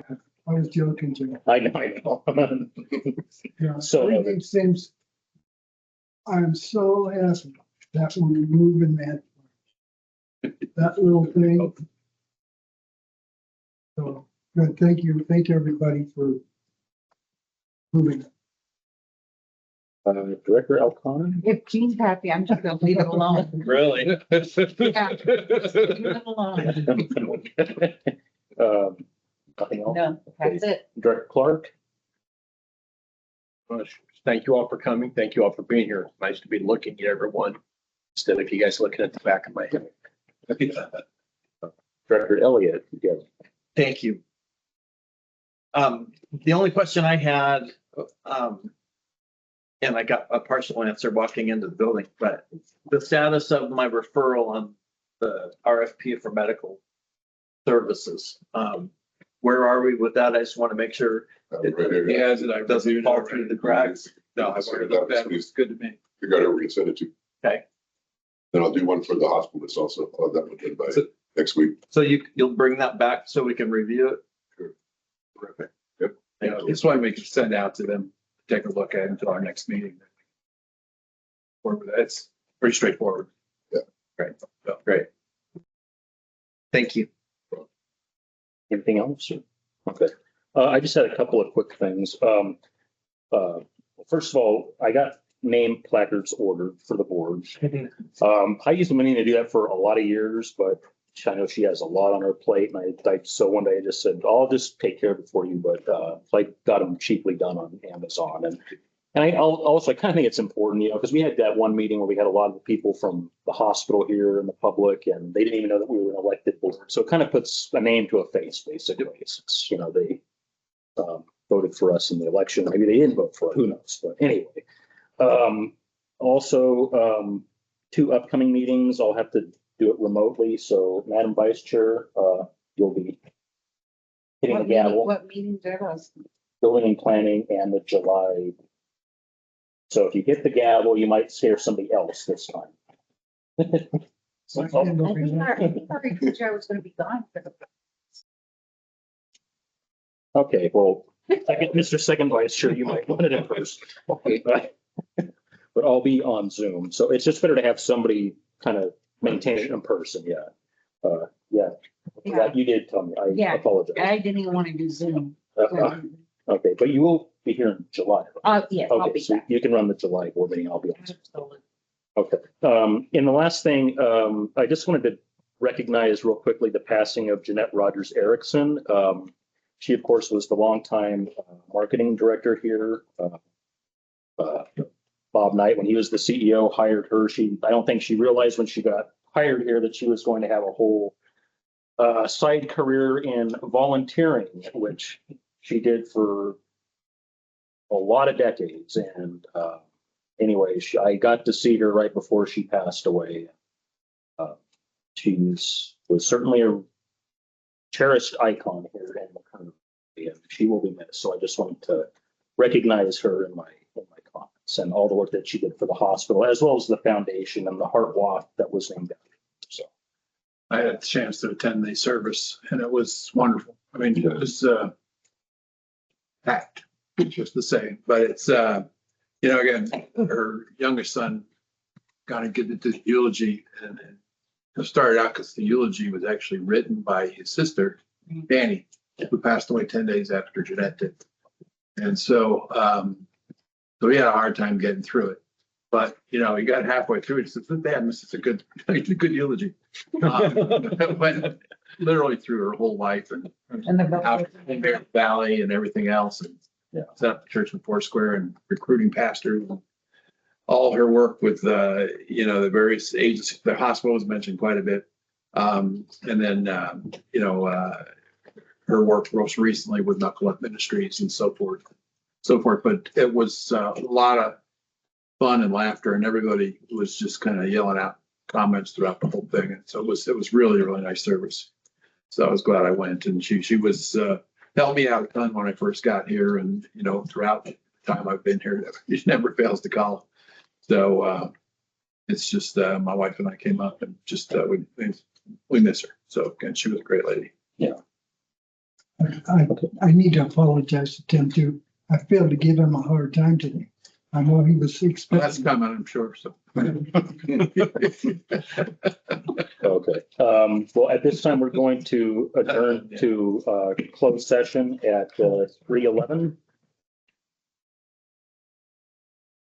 I was joking too. I know. Yeah, So- everything seems, I'm so happy that we're moving that little thing. So, good, thank you everybody for moving. Director Elcona? If Gene's happy, I'm just gonna leave it alone. Really? Yeah. Leave it alone. Nothing else? No, that's it. Director Clark? Thank you all for coming. Thank you all for being here. It's nice to be looking at everyone instead of you guys looking at the back of my head. Director Elliott? Yeah. Thank you. The only question I had, and I got a partial answer walking into the building, but the status of my referral on the RFP for medical services. Where are we with that? I just want to make sure Right here. He has it. I it doesn't reviewed it fall already. through the cracks. No, I've already looked at it. It's good to me. Figure out who we're gonna send it to. Okay. Then I'll do one for the hospitalists also. I'll have that one done by So- next week. So you'll bring that back so we can review it? Terrific. Thank Yeah, you. this one we can send out to them, take a look at it until our next meeting. It's pretty straightforward. Great. Thank you. Anything else? Okay. I just had a couple of quick things. First of all, I got name placards ordered for the board. I used to meaning to do that for a lot of years, but I know she has a lot on her plate, and so one day I just said, I'll just take care of it for you, but I got them cheaply done on Amazon. And I also kind of think it's important, because we had that one meeting where we had a lot of the people from the hospital here and the public, and they didn't even know that we were an elected board. So it kind of puts a name to a face, basically. It's, they voted for us in the election. Maybe they didn't vote for it, who knows? But anyway, also 2 upcoming meetings, I'll have to do it remotely. So Madam Vice Chair, you'll be hitting the gavel, What meetings are those? building and planning, and the July. So if you hit the gavel, you might scare somebody else this time. So I can't go I for think that. I already told you I was gonna be gone for the. Okay, well, Mr. Second Vice Chair, you might want it in first. Okay. But I'll be on Zoom, so it's just better to have somebody kind of maintain it in person, yeah. Yeah, Yeah. you did tell me, I Yeah. apologize. I didn't even want to do Zoom. Okay, but you will be here in July. Yes, I'll Okay, be so back. you can run the July board meeting, I'll be on. Absolutely. Okay, and the last thing, I just wanted to recognize real quickly the passing of Jeanette Rogers Erickson. She, of course, was the longtime marketing director here. Bob Knight, when he was the CEO, hired her. I don't think she realized when she got hired here that she was going to have a whole side career in volunteering, which she did for a lot of decades. And anyway, I got to see her right before she passed away. was certainly a cherished icon here in the community, and she will be missed. So I just wanted to recognize her in my comments and all the work that she did for the hospital, as well as the foundation and the heart walk that was named after her. So I had a chance to attend the service and it was wonderful. I mean, it was, packed, just the same, but it's, again, her youngest son got to get into the eulogy and it started out because the eulogy was actually written by his sister, Danny, who passed away 10 days after Jeanette did. And so, so he had a hard time getting through it. But, he got halfway through it. He said, "Dad, this is a good eulogy." Went literally through her whole life and out in Bear Valley and everything else. And set up the church in Foursquare and recruiting pastors. And all her work with, the various agencies. The hospital was mentioned quite a bit. And then, her work most recently with Knuckle Up Ministries and so forth. But it was a lot of fun and laughter, and everybody was just kind of yelling out comments throughout the whole thing. And so it was really, really nice service. So I was glad I went, and she was helped me out a ton when I first got here, and throughout the time I've been here, she never fails to call. So it's just my wife and I came up and just we miss her. So again, she was a great lady. Yeah. I need to apologize to Tim too. I failed to give him a hard time today. I know he was Well, expecting. that's coming, I'm sure. So. Okay. Well, at this time, we're going to adjourn to closed session at 3:11.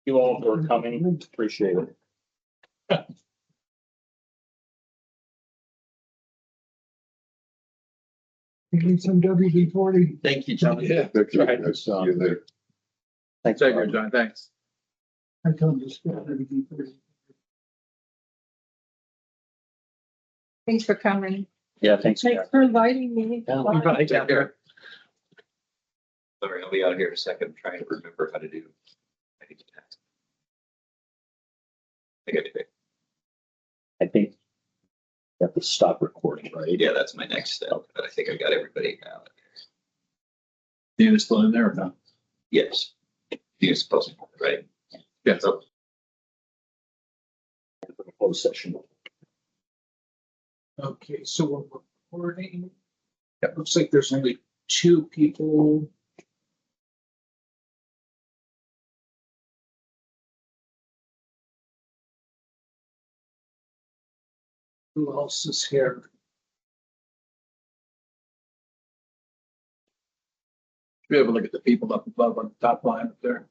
You all for coming. Appreciate it. You need some WD-40. Thank you, John. Yeah, that's right. See you later. Thanks. Take care, John. Thanks. I told him to spell WD-40. Thanks for coming. Yeah, thanks. Thanks for inviting me. Yeah. Bye. Take care. Sorry, I'll be out here in a second trying to remember how to do. I think I got it. I think you have to stop recording, right? Yeah, that's my next step, but I think I got everybody out. Dina's still in there or not? Yes. You're supposed to, right? Yeah. So Closed session. Okay, so we're recording. It looks like there's only two people. Who else is here? Be able to look at the people up above on the top line up there.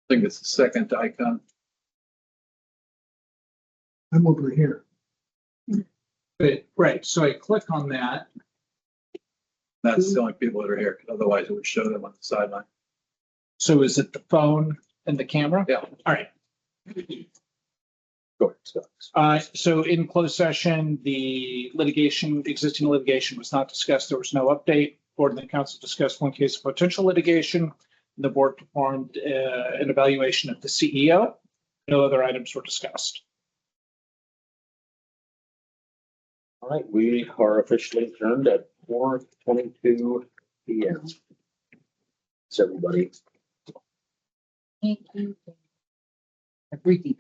I think it's the second icon. I'm over here. But, right, so I click on that. That's the only people that are here, 'cause otherwise it would show them on the sideline. So is it the phone and the camera? Yeah. All right. Go ahead, Scott. So in closed session, the existing litigation was not discussed. There was no update. Board and the council discussed one case of potential litigation. The board performed an evaluation of the CEO. No other items were discussed. All right, we are officially adjourned at 4:22 p.m. Thanks, everybody. Thank you. Everything.